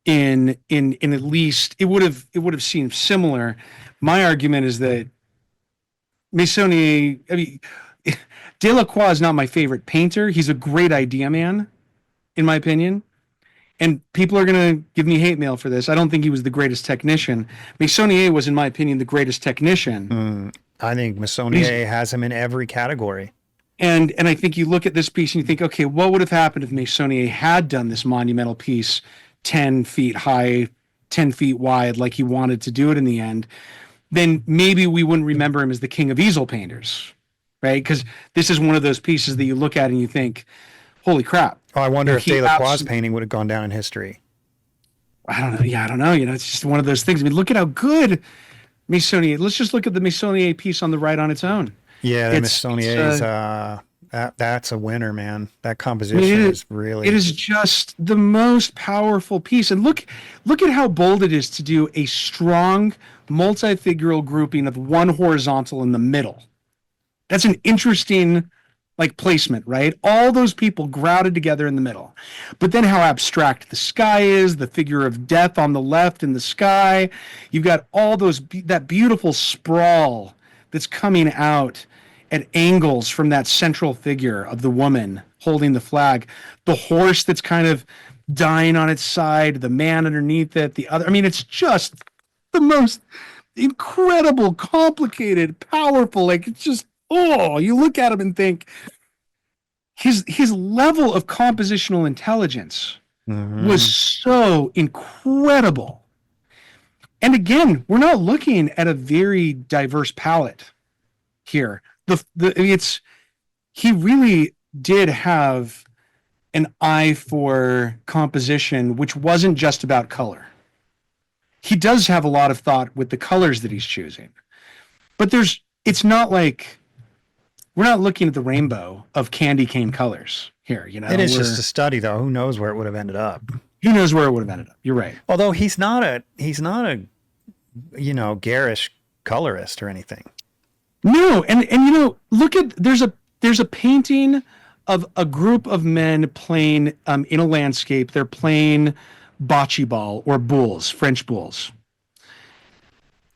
in at least it would have seemed similar. My argument is that Meissonier, I mean, Delacroix is not my favorite painter. He's a great idea man, in my opinion. And people are going to give me hate mail for this. I don't think he was the greatest technician. Meissonier was, in my opinion, the greatest technician. I think Meissonier has him in every category. And I think you look at this piece and you think, okay, what would have happened if Meissonier had done this monumental piece 10 feet high, 10 feet wide, like he wanted to do it in the end? Then maybe we wouldn't remember him as the king of easel painters, right? Because this is one of those pieces that you look at and you think, holy crap. Oh, I wonder if Delacroix's painting would have gone down in history. I don't know. Yeah, I don't know. You know, it's just one of those things. I mean, look at how good Meissonier. Let's just look at the Meissonier piece on the right on its own. Yeah, the Meissonier's that's a winner, man. That composition is really. It is just the most powerful piece, and look at how bold it is to do a strong multi-figural grouping of one horizontal in the middle. That's an interesting placement, right? All those people crowded together in the middle. But then how abstract the sky is, the figure of death on the left in the sky. You've got all that beautiful sprawl that's coming out at angles from that central figure of the woman holding the flag. The horse that's kind of dying on its side, the man underneath it, the other. I mean, it's just the most incredible, complicated, powerful, it's just, you look at him and think his level of compositional intelligence was so incredible. And again, we're not looking at a very diverse palette here. He really did have an eye for composition, which wasn't just about color. He does have a lot of thought with the colors that he's choosing, but it's not like we're not looking at the rainbow of candy cane colors here. You know, it is just a study, though. Who knows where it would have ended up? Who knows where it would have ended up? You're right. Although he's not a garish colorist or anything. No, and look at there's a painting of a group of men playing in a landscape. They're playing bocce ball or bulls, French bulls.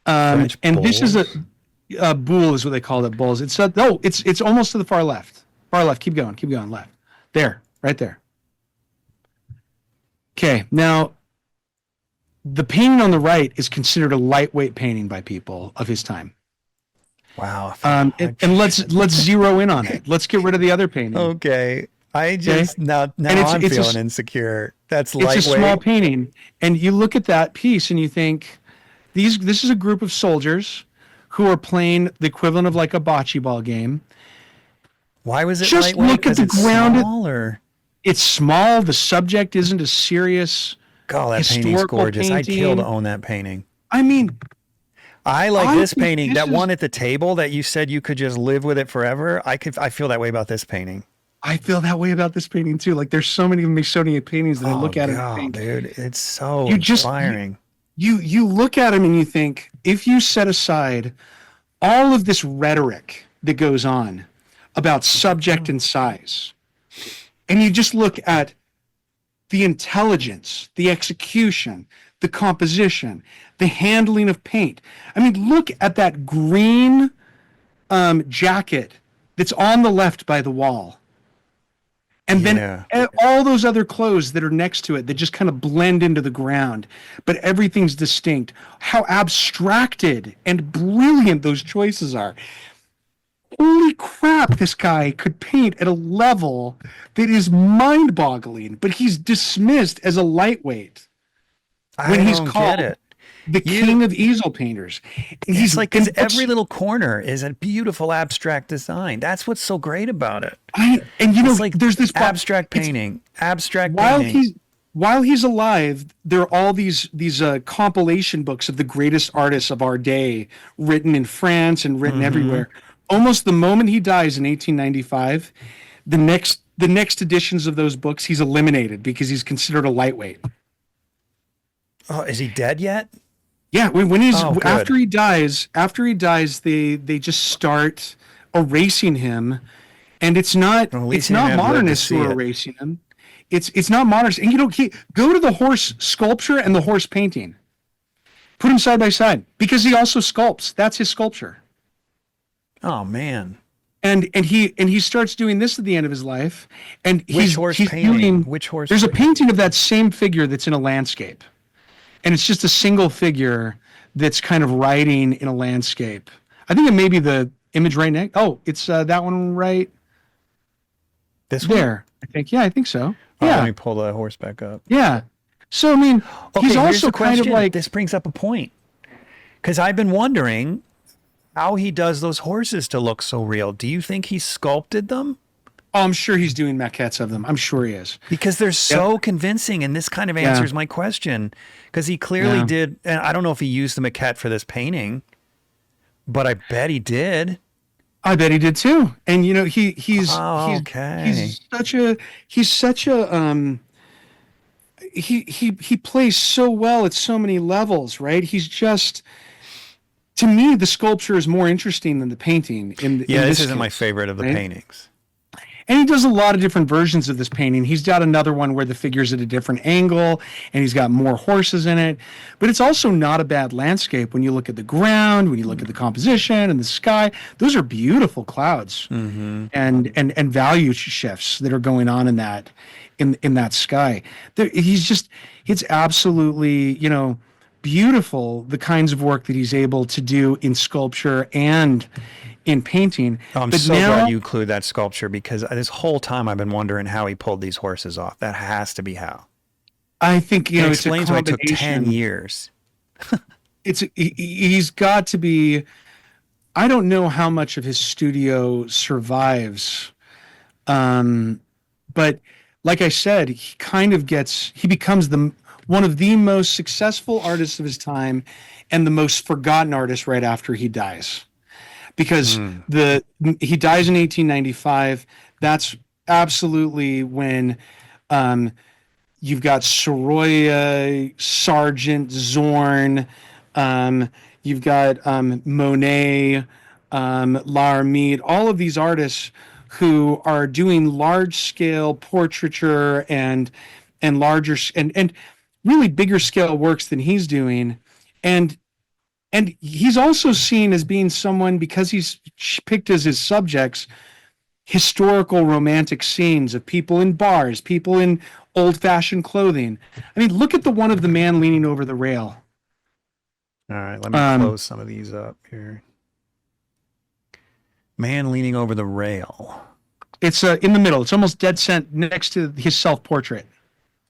This is Boule is what they call it. Bulls. It's almost to the far left. Far left. Keep going. Left. There. Right there. Okay. Now, the painting on the right is considered a lightweight painting by people of his time. Wow. And let's zero in on it. Let's get rid of the other painting. Okay. I just now I'm feeling insecure. That's lightweight. It's a small painting, and you look at that piece and you think, this is a group of soldiers who are playing the equivalent of like a bocce ball game. Why was it just lightweight? look at the ground. Small, it's small. The subject isn't a serious. God, that painting's gorgeous. I'd kill to own that painting. I mean, I like this painting. That one at the table that you said you could just live with it forever. I feel that way about this painting. I feel that way about this painting too. Like there's so many Meissonier paintings that I look at and think, dude, it's so inspiring. You look at them and you think, if you set aside all of this rhetoric that goes on about subject and size, and you just look at the intelligence, the execution, the composition, the handling of paint. I mean, look at that green jacket that's on the left by the wall. And then all those other clothes that are next to it that just kind of blend into the ground, but everything's distinct. How abstracted and brilliant those choices are. Holy crap, this guy could paint at a level that is mind-boggling, but he's dismissed as a lightweight when he's called the king of easel painters. He's like, because every little corner is a beautiful abstract design. That's what's so great about it. There's this abstract painting. While he's alive, there are all these compilation books of the greatest artists of our day, written in France and written everywhere. Almost the moment he dies in 1895, the next editions of those books he's eliminated because he's considered a lightweight. Oh, is he dead yet? Yeah, when he's after he dies, they just start erasing him, and it's not modernists who are erasing him. It's not modernists, and go to the horse sculpture and the horse painting. Put them side by side because he also sculpts. That's his sculpture. Oh man. And he starts doing this at the end of his life, and Which horse painting? There's a painting of that same figure that's in a landscape. And it's just a single figure that's kind of riding in a landscape. I think it may be the image right next. Oh, it's that one right this there. I think. Yeah, I think so. Yeah. Let me pull the horse back up. Yeah. So I mean, he's also kind of like. This brings up a point, because I've been wondering how he does those horses to look so real. Do you think he sculpted them? Oh, I'm sure he's doing maquettes of them. I'm sure he is. Because they're so convincing, and this kind of answers my question. Because he clearly did, and I don't know if he used the maquette for this painting, but I bet he did. I bet he did too. And he's such a he plays so well at so many levels, right? He's just, to me, the sculpture is more interesting than the painting. This isn't my favorite of the paintings. And he does a lot of different versions of this painting. He's got another one where the figure's at a different angle, and he's got more horses in it. But it's also not a bad landscape when you look at the ground, when you look at the composition and the sky. Those are beautiful clouds and value shifts that are going on in that sky. It's absolutely, beautiful, the kinds of work that he's able to do in sculpture and in painting. Oh, I'm so glad you include that sculpture, because this whole time I've been wondering how he pulled these horses off. That has to be how. I think it explains why it took 10 years. He's got to be. I don't know how much of his studio survives, but like I said, he becomes one of the most successful artists of his time, and the most forgotten artist right after he dies. Because he dies in 1895. That's absolutely when you've got Sorolla, Sargent, Zorn, you've got Monet, L'Armide, all of these artists who are doing large-scale portraiture and larger and really bigger scale works than he's doing. And And he's also seen as being someone, because he's picked as his subjects historical romantic scenes of people in bars, people in old-fashioned clothing. I mean, look at the one of the man leaning over the rail. All right, let me close some of these up here. Man leaning over the rail. It's in the middle. It's almost dead cent next to his self-portrait.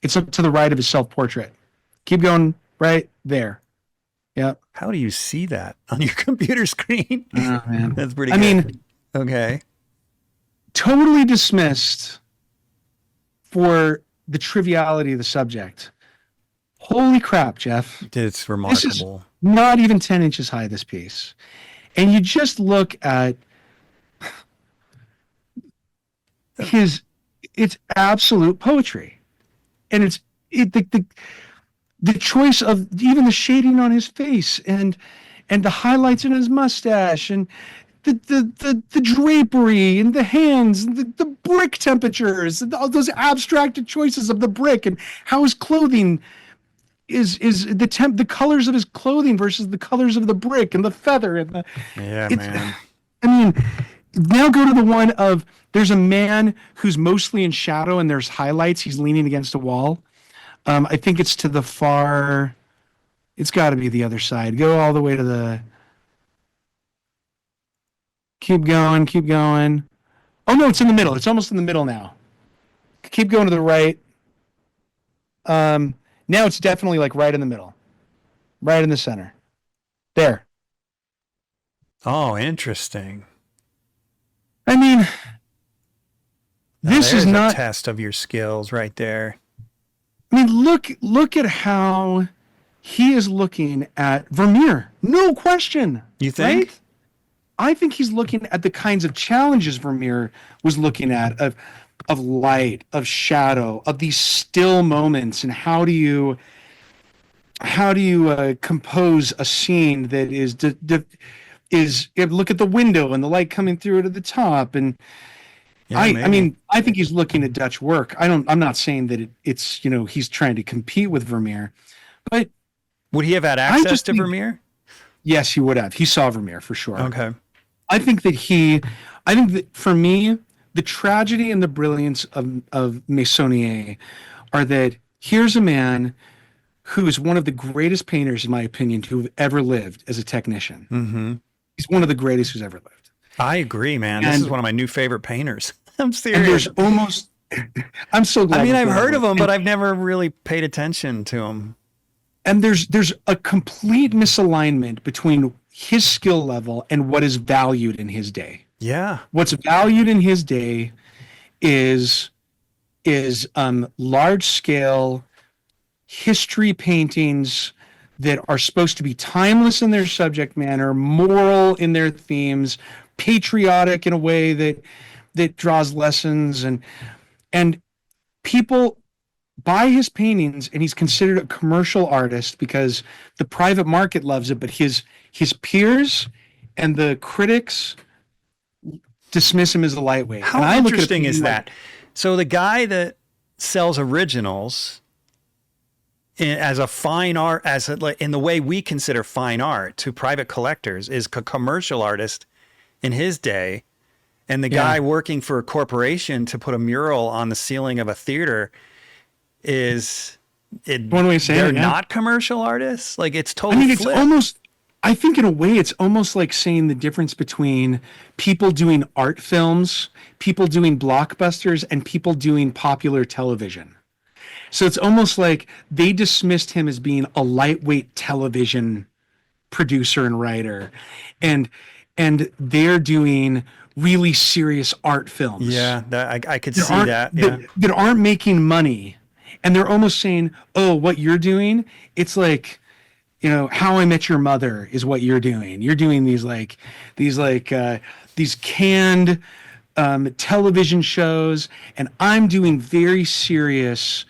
It's up to the right of his self-portrait. Keep going right there. Yeah. How do you see that on your computer screen? Oh, man. That's pretty good. I mean, okay. Totally dismissed for the triviality of the subject. Holy crap, Jeff. It's remarkable. This is not even 10 inches high, this piece. And you just look at it's absolute poetry. And the choice of even the shading on his face and the highlights in his mustache and the drapery and the hands and the brick temperatures and all those abstracted choices of the brick and how his clothing is the colors of his clothing versus the colors of the brick and the feather and man. I mean, now go to the one of there's a man who's mostly in shadow and there's highlights. He's leaning against a wall. I think it's to the far. It's got to be the other side. Go all the way to the. Keep going, keep going. Oh no, it's in the middle. It's almost in the middle now. Keep going to the right. Now it's definitely like right in the middle. Right in the center. There. Oh, interesting. I mean, this There's is not a test of your skills right there. I mean, look at how he is looking at Vermeer. No question. You think? Right? I think he's looking at the kinds of challenges Vermeer was looking at of light, of shadow, of these still moments, and how do you compose a scene that is look at the window and the light coming through it at the top and. Yeah, I mean, I think he's looking at Dutch work. I'm not saying that it's he's trying to compete with Vermeer, but would he have had access to Vermeer? Yes, he would have. He saw Vermeer for sure. Okay. I think that for me, the tragedy and the brilliance of Meissonier are that here's a man who is one of the greatest painters, in my opinion, to have ever lived as a technician. Mm-hmm. He's one of the greatest who's ever lived. I agree, man. This is one of my new favorite painters. I'm serious. And there's almost. I'm so glad. I mean, I've heard of him, but I've never really paid attention to him. And there's a complete misalignment between his skill level and what is valued in his day. Yeah. What's valued in his day is large scale history paintings that are supposed to be timeless in their subject matter, moral in their themes, patriotic in a way that draws lessons, and people buy his paintings, and he's considered a commercial artist because the private market loves it, but his peers and the critics dismiss him as a lightweight. How interesting is that? So the guy that sells originals as a fine art, in the way we consider fine art to private collectors, is a commercial artist in his day, and the guy working for a corporation to put a mural on the ceiling of a theater is one way of saying they're not commercial artists. Like it's totally. I mean, it's almost. I think in a way, it's almost like saying the difference between people doing art films, people doing blockbusters, and people doing popular television. So it's almost like they dismissed him as being a lightweight television producer and writer, and they're doing really serious art films. Yeah, I could see that. Yeah. That aren't making money, and they're almost saying, "Oh, what you're doing, it's like, How I Met Your Mother is what you're doing. You're doing these canned television shows, and I'm doing very serious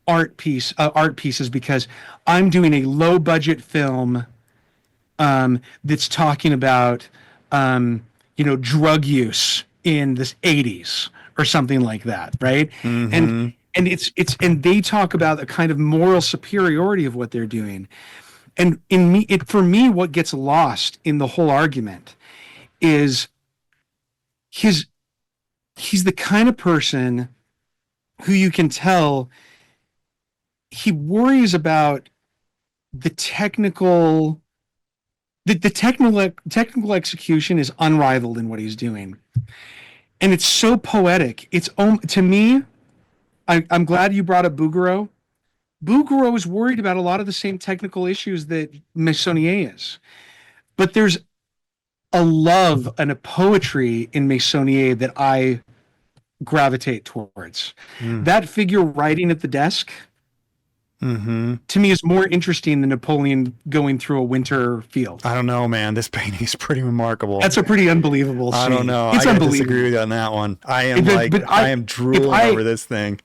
art pieces because I'm doing a low budget film that's talking about drug use in the 80s or something like that, right? Mm-hmm. And they talk about a kind of moral superiority of what they're doing. And for me, what gets lost in the whole argument is he's the kind of person who you can tell he worries about the technical execution is unrivaled in what he's doing. And it's so poetic. It's to me, I'm glad you brought up Bouguereau. Bouguereau is worried about a lot of the same technical issues that Meissonier is. But there's a love and a poetry in Meissonier that I gravitate towards. That figure writing at the desk, to me, is more interesting than Napoleon going through a winter field. I don't know, man. This painting is pretty remarkable. That's a pretty unbelievable scene. I don't know. It's I unbelievable. disagree with you on that one. I am drooling over this thing.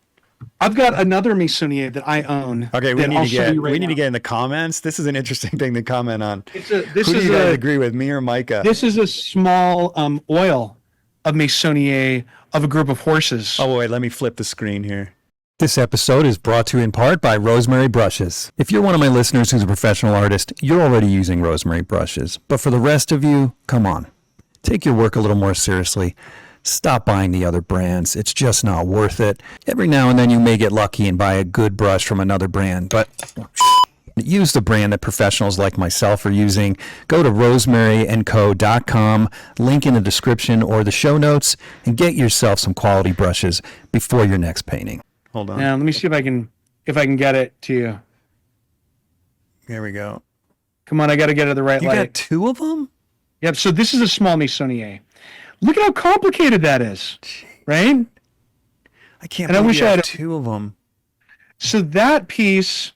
I've got another Meissonier that I own. Okay, we need to get in the comments. This is an interesting thing to comment on. Who do you guys agree with, me or Micah? This is a small oil of Meissonier of a group of horses. Oh, wait, let me flip the screen here. This episode is brought to you in part by Rosemary Brushes. If you're one of my listeners who's a professional artist, you're already using Rosemary Brushes. But for the rest of you, come on. Take your work a little more seriously. Stop buying the other brands. It's just not worth it. Every now and then you may get lucky and buy a good brush from another brand, but use the brand that professionals like myself are using. Go to rosemaryandco.com, link in the description or the show notes, and get yourself some quality brushes before your next painting. Hold on. Now, let me see if I can get it to you. Here we go. Come on, I got to get it the right light. You got two of them? Yep, so this is a small Meissonier. Look at how complicated that is, right? I can't believe you have two of them. So that piece,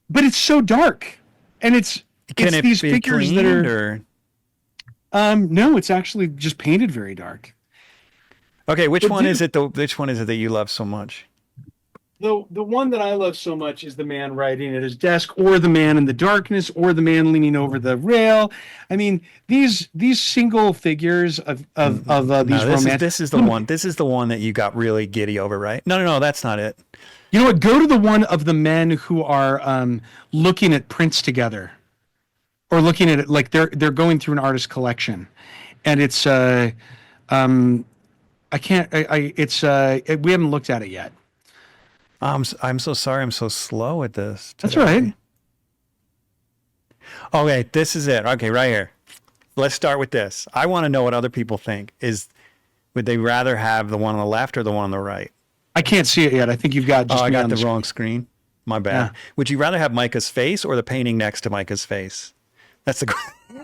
but it's so dark, and it's these figures that are. No, it's actually just painted very dark. Okay, which one is it that you love so much? The one that I love so much is the man writing at his desk, or the man in the darkness, or the man leaning over the rail. I mean, these single figures of these romantic. This is the one. This is the one that you got really giddy over, right? No, that's not it. You know what? Go to the one of the men who are looking at prints together, or looking at it like they're going through an artist collection, and it's we haven't looked at it yet. I'm so sorry. I'm so slow at this today. That's right. Okay, this is it. Okay, right here. Let's start with this. I want to know what other people think. Would they rather have the one on the left or the one on the right? I can't see it yet. I think you've got just. I got the wrong screen. My bad. Yeah. Would you rather have Micah's face or the painting next to Micah's face? That's the.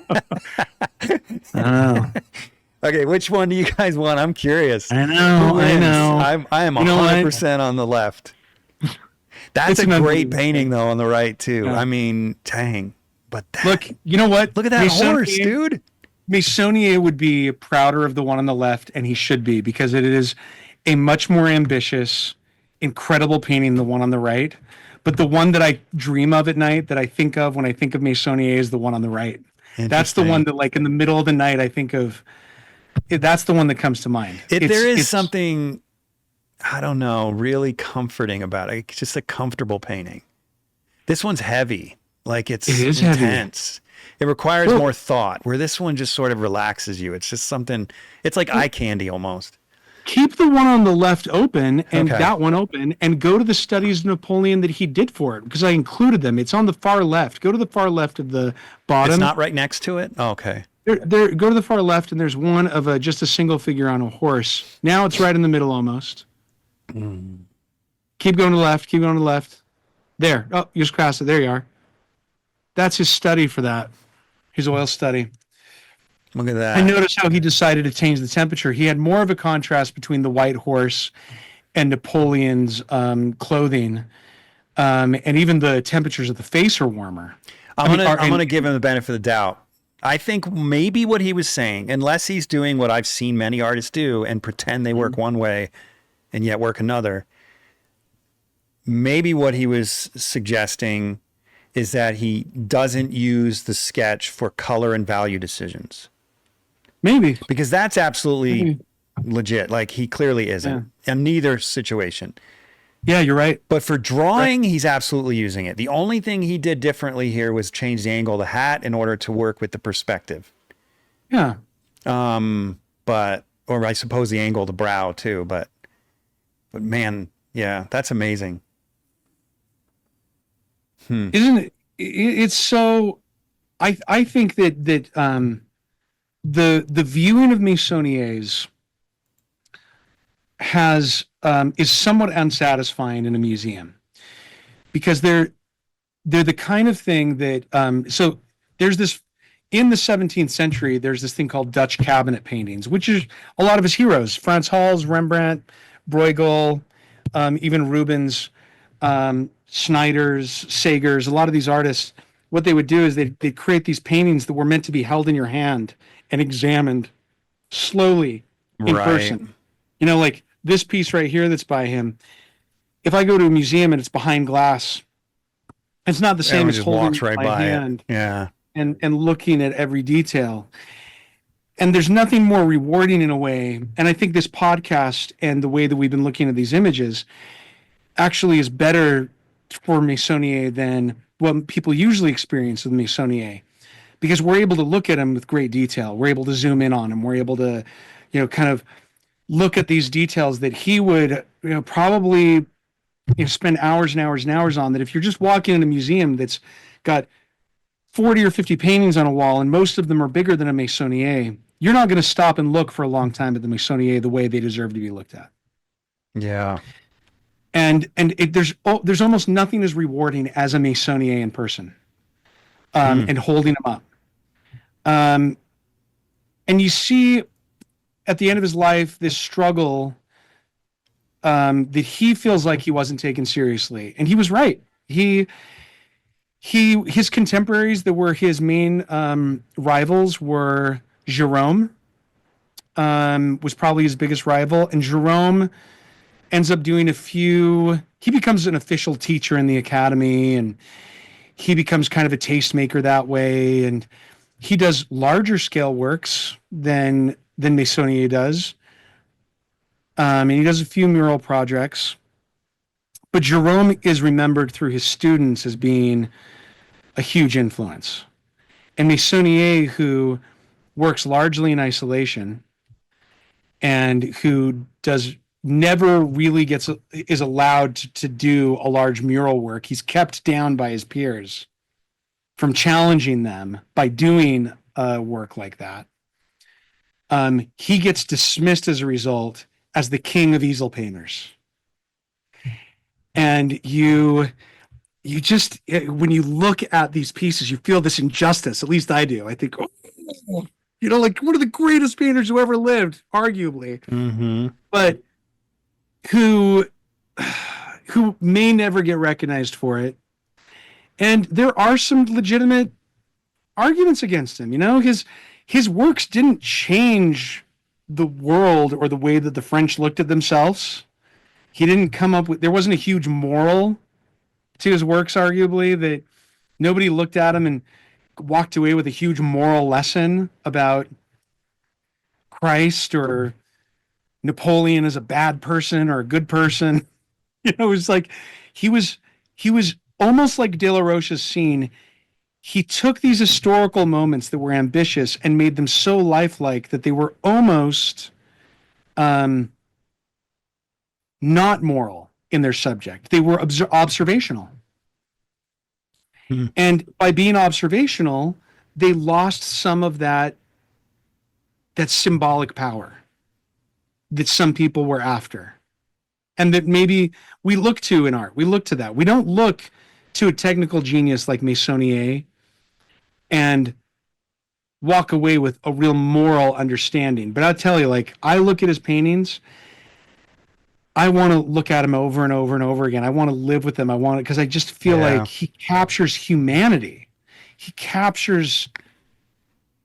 I don't know. Okay, which one do you guys want? I'm curious. I know. I am 100% on the left. That's a great painting, though, on the right, too. Yeah. I mean, dang. But look, you know what? Look at that horse, dude. Meissonier would be prouder of the one on the left, and he should be, because it is a much more ambitious, incredible painting than the one on the right. But the one that I dream of at night, that I think of when I think of Meissonier, is the one on the right. That's the one that, like, in the middle of the night, I think of. That's the one that comes to mind. There is something, I don't know, really comforting about it. It's just a comfortable painting. This one's heavy. Like, it is intense. Heavy. It requires more thought, where this one just sort of relaxes you. It's just something, it's like eye candy almost. Keep the one on the left open and that one open, and go to the studies of Napoleon that he did for it, because I included them. It's on the far left. Go to the far left of the bottom. It's not right next to it? Oh, okay. Go to the far left, and there's one of just a single figure on a horse. Now it's right in the middle almost. Keep going to the left. Keep going to the left. There. Oh, you just crossed it. There you are. That's his study for that. His oil study. Look at that. I noticed how he decided to change the temperature. He had more of a contrast between the white horse and Napoleon's clothing, and even the temperatures of the face are warmer. I'm gonna give him the benefit of the doubt. I think maybe what he was saying, unless he's doing what I've seen many artists do and pretend they work one way and yet work another, maybe what he was suggesting is that he doesn't use the sketch for color and value decisions. Maybe. Because that's absolutely legit. Like, he clearly isn't in neither situation. Yeah, you're right. But for drawing, he's absolutely using it. The only thing he did differently here was change the angle of the hat in order to work with the perspective. Yeah. But, or I suppose the angle of the brow too, but man, yeah, that's amazing. Isn't it? It's so. I think that the viewing of Meissoniers is somewhat unsatisfying in a museum, because they're the kind of thing that so there's this in the 17th century, there's this thing called Dutch cabinet paintings, which is a lot of his heroes: Frans Hals, Rembrandt, Bruegel, even Rubens, Schneiders, Sagers. A lot of these artists, what they would do is they'd create these paintings that were meant to be held in your hand and examined slowly in person. You know, like this piece right here that's by him. If I go to a museum and it's behind glass, it's not the same as holding right my by hand it. Yeah. and looking at every detail. And there's nothing more rewarding in a way. And I think this podcast and the way that we've been looking at these images actually is better for Meissonier than what people usually experience with Meissonier, because we're able to look at him with great detail. We're able to zoom in on him. We're able to, kind of look at these details that he would, probably spend hours and hours and hours on, that if you're just walking in a museum that's got 40 or 50 paintings on a wall, and most of them are bigger than a Meissonier, you're not going to stop and look for a long time at the Meissonier the way they deserve to be looked at. Yeah. And there's almost nothing as rewarding as a Meissonier in person, and holding him up. And you see at the end of his life this struggle, that he feels like he wasn't taken seriously, and he was right. His contemporaries that were his main rivals were Jerome, was probably his biggest rival, and Jerome ends up doing he becomes an official teacher in the academy, and he becomes kind of a tastemaker that way, and he does larger scale works than Meissonier does. And he does a few mural projects, but Jerome is remembered through his students as being a huge influence. And Meissonier, who works largely in isolation and who never really is allowed to do a large mural work. He's kept down by his peers from challenging them by doing work like that. He gets dismissed as a result as the king of easel painters. And you just, when you look at these pieces, you feel this injustice. At least I do. I think, like one of the greatest painters who ever lived, arguably, but who may never get recognized for it. And there are some legitimate arguments against him. His works didn't change the world or the way that the French looked at themselves. He didn't come up with, there wasn't a huge moral to his works, arguably, that nobody looked at him and walked away with a huge moral lesson about Christ or Napoleon as a bad person or a good person. It was like he was almost like De La Roche's scene. He took these historical moments that were ambitious and made them so lifelike that they were almost not moral in their subject. They were observational. And by being observational, they lost some of that symbolic power that some people were after. And that maybe we look to in art. We look to that. We don't look to a technical genius like Meissonier and walk away with a real moral understanding. But I'll tell you, like, I look at his paintings, I want to look at him over and over and over again. I want to live with him. Because I just feel like he captures humanity. He captures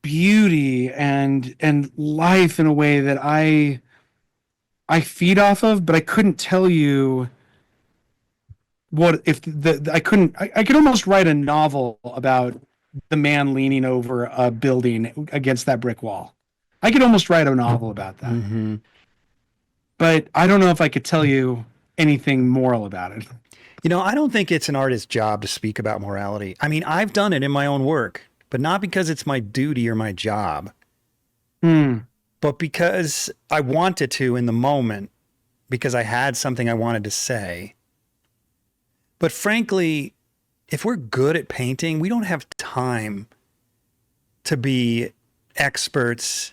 beauty and life in a way that I feed off of, but I couldn't tell you what if I could almost write a novel about the man leaning over a building against that brick wall. I could almost write a novel about that. But I don't know if I could tell you anything moral about it. You know, I don't think it's an artist's job to speak about morality. I mean, I've done it in my own work, but not because it's my duty or my job, but because I wanted to in the moment, because I had something I wanted to say. But frankly, if we're good at painting, we don't have time to be experts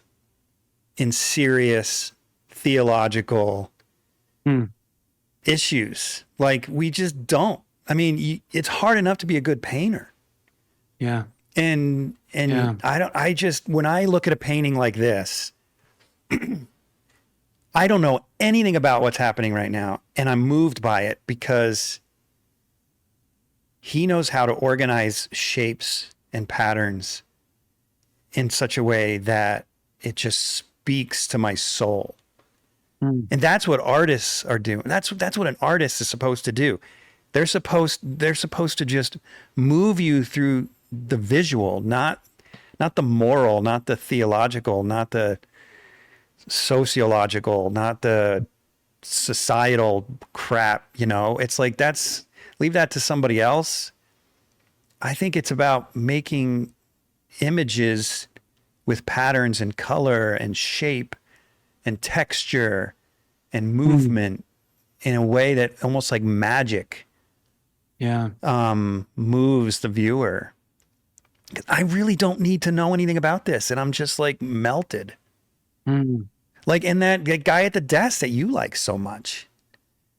in serious theological issues. Like, we just don't. I mean, it's hard enough to be a good painter. Yeah. And when I look at a painting like this, I don't know anything about what's happening right now. And I'm moved by it because he knows how to organize shapes and patterns in such a way that it just speaks to my soul. And that's what artists are doing. That's what an artist is supposed to do. They're supposed to just move you through the visual, not the moral, not the theological, not the sociological, not the societal crap, you know. It's like, leave that to somebody else. I think it's about making images with patterns and color and shape and texture and movement in a way that almost like magic moves the viewer. I really don't need to know anything about this, and I'm just like melted. Like, in that guy at the desk that you like so much.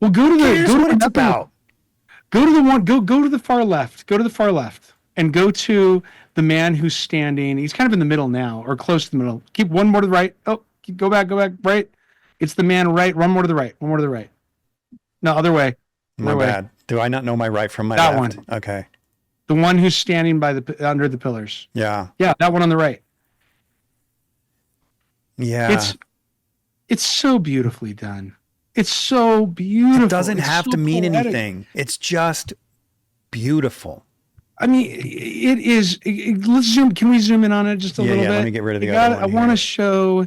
Well, go to the far left. Go to the far left and go to the man who's standing. He's kind of in the middle now, or close to the middle. Keep one more to the right. Oh, go back, right. It's the man right. One more to the right. No, other way. My bad. Do I not know my right from my left? That one. Okay. The one who's standing under the pillars. Yeah. Yeah, that one on the right. Yeah. It's so beautifully done. It's so beautiful. It doesn't have to mean anything. It's just beautiful. I mean, it is. Let's zoom. Can we zoom in on it just a little bit? Let me get rid of the other one. I want to show.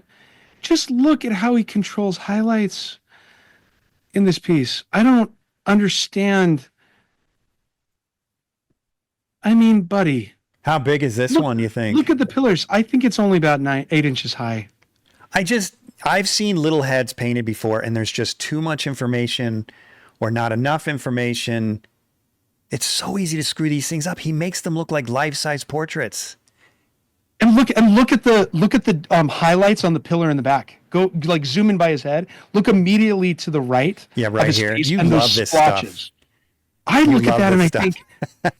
Just look at how he controls highlights in this piece. I don't understand. I mean, buddy. How big is this one, you think? Look at the pillars. I think it's only about 8 inches high. I've seen little heads painted before, and there's just too much information or not enough information. It's so easy to screw these things up. He makes them look like life-size portraits. And look at the highlights on the pillar in the back. Go, like, zoom in by his head. Look immediately to the right. Yeah, right here. You and love this stuff. I look at that and I think,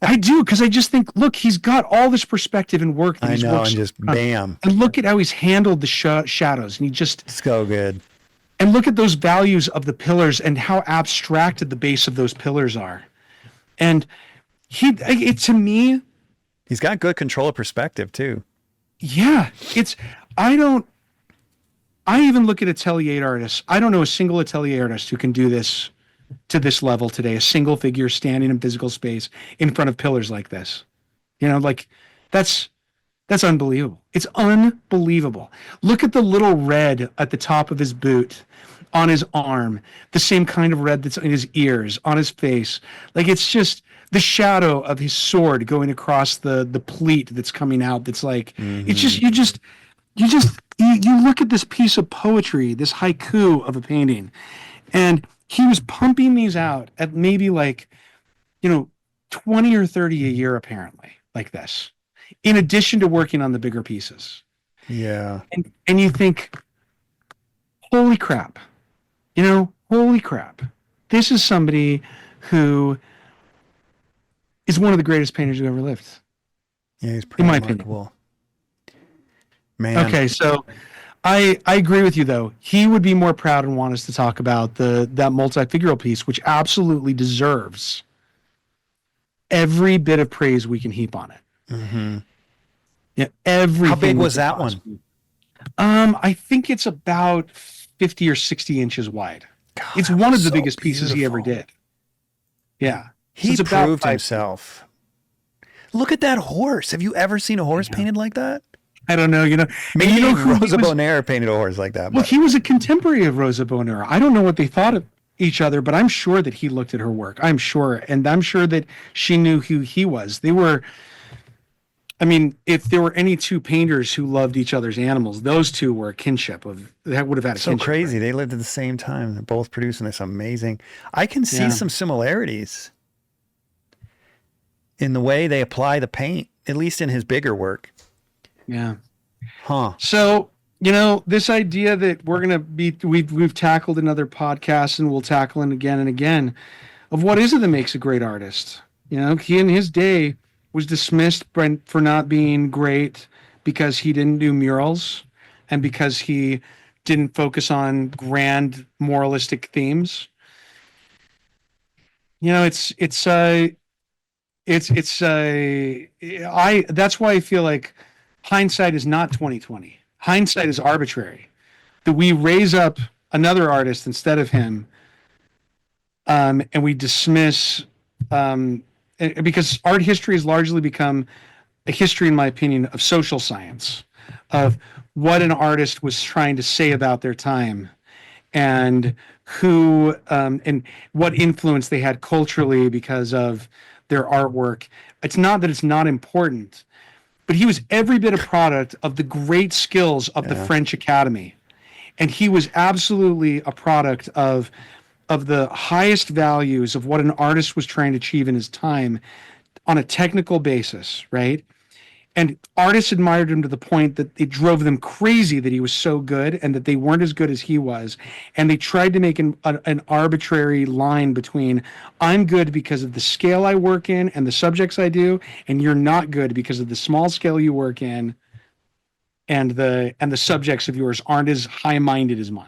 I do, because I just think, look, he's got all this perspective and work. That I he's know, worked and just bam. And look at how he's handled the shadows, and he just so good. And look at those values of the pillars and how abstracted the base of those pillars are. And to me, he's got good control of perspective too. Yeah, I even look at atelier artists. I don't know a single atelier artist who can do this to this level today, a single figure standing in physical space in front of pillars like this. You know, like, that's unbelievable. It's unbelievable. Look at the little red at the top of his boot, on his arm, the same kind of red that's in his ears, on his face. Like, it's just the shadow of his sword going across the pleat that's coming out. That's like, it's just, you look at this piece of poetry, this haiku of a painting, and he was pumping these out at maybe 20 or 30 a year, apparently, like this, in addition to working on the bigger pieces. Yeah. And you think, holy crap, holy crap. This is somebody who is one of the greatest painters who ever lived. Yeah, he's pretty remarkable. Man. Okay, so I agree with you, though. He would be more proud and want us to talk about that multi-figural piece, which absolutely deserves every bit of praise we can heap on it. Mm-hmm. Yeah, everything. How big was that one? I think it's about 50 or 60 inches wide. God, it's one of the biggest pieces he ever did. Yeah. He proved himself. Look at that horse. Have you ever seen a horse painted like that? I don't know. Maybe Rosa Bonheur painted a horse like that. Well, he was a contemporary of Rosa Bonheur. I don't know what they thought of each other, but I'm sure that he looked at her work. I'm sure. And I'm sure that she knew who he was. They were, I mean, if there were any two painters who loved each other's animals, those two were a kinship of that would have had a So kinship. crazy. They lived at the same time. They're both producing this amazing. I can see Yeah. some similarities in the way they apply the paint, at least in his bigger work. Yeah. Huh. So, you know, this idea that we're going to be, we've tackled in other podcasts and we'll tackle it again and again of what is it that makes a great artist? You know, he in his day was dismissed for not being great because he didn't do murals and because he didn't focus on grand moralistic themes. You know, that's why I feel like hindsight is not 2020. Hindsight is arbitrary. That we raise up another artist instead of him, and we dismiss, because art history has largely become a history, in my opinion, of social science, of what an artist was trying to say about their time, and who and what influence they had culturally because of their artwork. It's not that it's not important, but he was every bit a product of the great skills of the French Academy. And he was absolutely a product of the highest values of what an artist was trying to achieve in his time on a technical basis, right? And artists admired him to the point that it drove them crazy that he was so good and that they weren't as good as he was. And they tried to make an arbitrary line between I'm good because of the scale I work in and the subjects I do, and you're not good because of the small scale you work in and the subjects of yours aren't as high-minded as mine.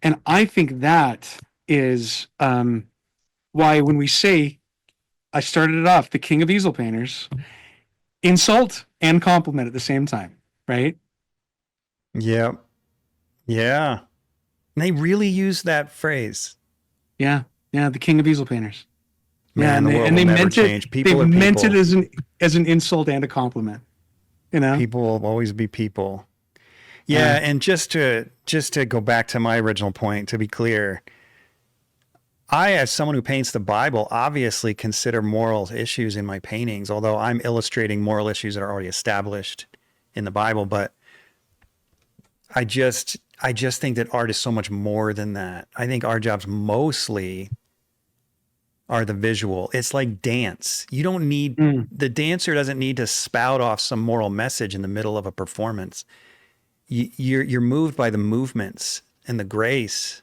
And I think that is why when we say, I started it off, the king of easel painters, insult and compliment at the same time, right? Yeah. Yeah. And they really use that phrase. Yeah, the king of easel painters. Man, the world will never change. People are meant people. it as an insult and a compliment. You know, People will always be people. Yeah, and just to go back to my original point, to be clear, I, as someone who paints the Bible, obviously consider moral issues in my paintings, although I'm illustrating moral issues that are already established in the Bible. But I just think that art is so much more than that. I think our jobs mostly are the visual. It's like dance. You don't need, the dancer doesn't need to spout off some moral message in the middle of a performance. You're moved by the movements and the grace.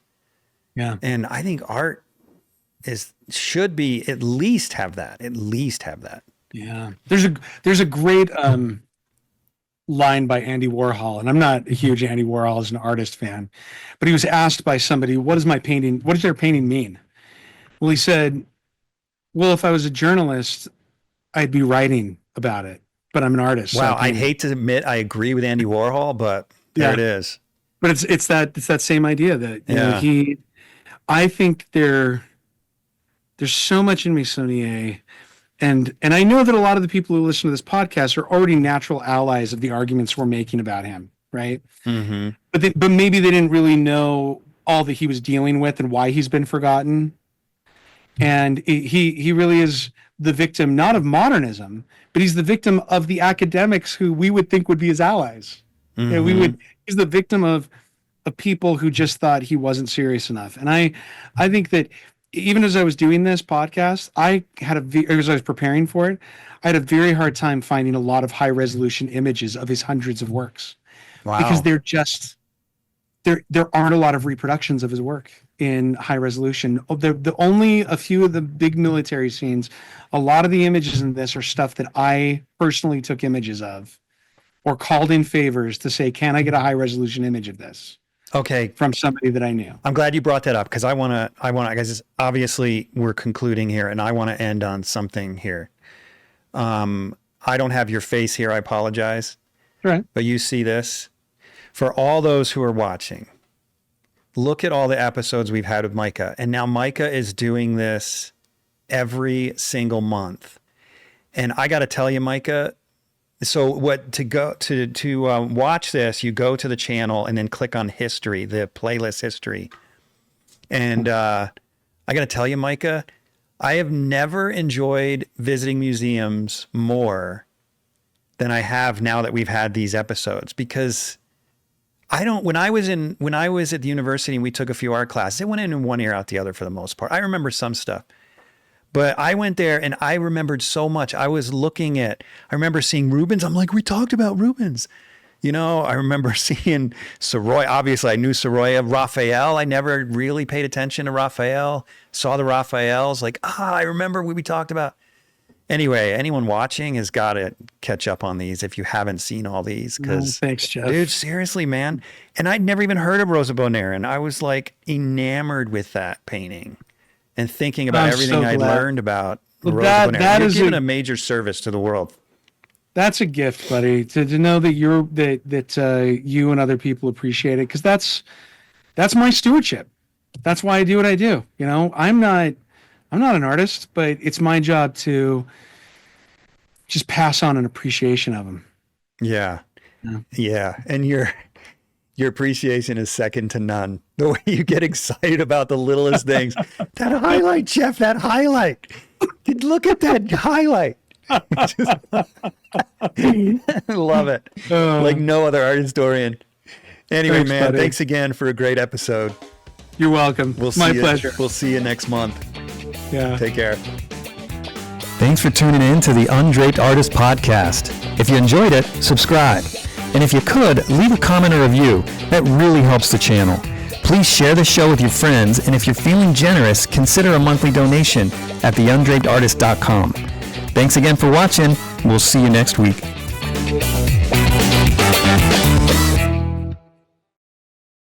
Yeah. And I think art should be at least have that. Yeah. There's a great line by Andy Warhol, and I'm not a huge Andy Warhol as an artist fan, but he was asked by somebody, what does their painting mean? Well, he said, well, if I was a journalist, I'd be writing about it, but I'm an artist. Wow. So I'd hate to admit I agree with Andy Warhol, but there it is. But it's that same idea that you know, I think there's so much in Meissonier, and I know that a lot of the people who listen to this podcast are already natural allies of the arguments we're making about him, right? Mm-hmm. But maybe they didn't really know all that he was dealing with and why he's been forgotten. And he really is the victim, not of modernism, but he's the victim of the academics who we would think would be his allies. Mm-hmm. You know, he's the victim of people who just thought he wasn't serious enough. And I think that even as I was doing this podcast, as I was preparing for it, I had a very hard time finding a lot of high resolution images of his hundreds of works. Wow. Because they're just, there aren't a lot of reproductions of his work in high resolution. The only a few of the big military scenes, a lot of the images in this are stuff that I personally took images of or called in favors to say, can I get a high resolution image of this? Okay. From somebody that I knew. I'm glad you brought that up because I want to, guys, obviously we're concluding here and I want to end on something here. I don't have your face here. I apologize. Right. But you see this. For all those who are watching, look at all the episodes we've had with Micah. And now Micah is doing this every single month. And I got to tell you, Micah, so to watch this, you go to the channel and then click on history, the playlist history. And I got to tell you, Micah, I have never enjoyed visiting museums more than I have now that we've had these episodes, because when I was at the university and we took a few art classes, it went in one ear out the other for the most part. I remember some stuff, but I went there and I remembered so much. I remember seeing Rubens. I'm like, we talked about Rubens. I remember seeing Sorolla. Obviously, I knew Sorolla. Raphael, I never really paid attention to Raphael. Saw the Raphaels. Like, I remember what we talked about. Anyway, anyone watching has got to catch up on these if you haven't seen all these. Because, thanks, Jeff. Dude, seriously, man. And I'd never even heard of Rosa Bonheur. And I was like enamored with that painting and thinking about everything I'd learned about Rosa Bonheur. You're giving a major service to the world. That's a gift, buddy, to know that you and other people appreciate it, because that's my stewardship. That's why I do what I do. I'm not an artist, but it's my job to just pass on an appreciation of them. Yeah. And your appreciation is second to none. The way you get excited about the littlest things. That highlight, Jeff, that highlight. Look at that highlight. I love it. Like no other art historian. Anyway, thanks, man, buddy. Thanks again for a great episode. You're welcome. My pleasure. We'll see you next month. Yeah. Take care. Thanks for tuning in to the Undraped Artist Podcast. If you enjoyed it, subscribe. And if you could, leave a comment or review. That really helps the channel. Please share the show with your friends, and if you're feeling generous, consider a monthly donation at theundrapedartist.com. Thanks again for watching. We'll see you next week.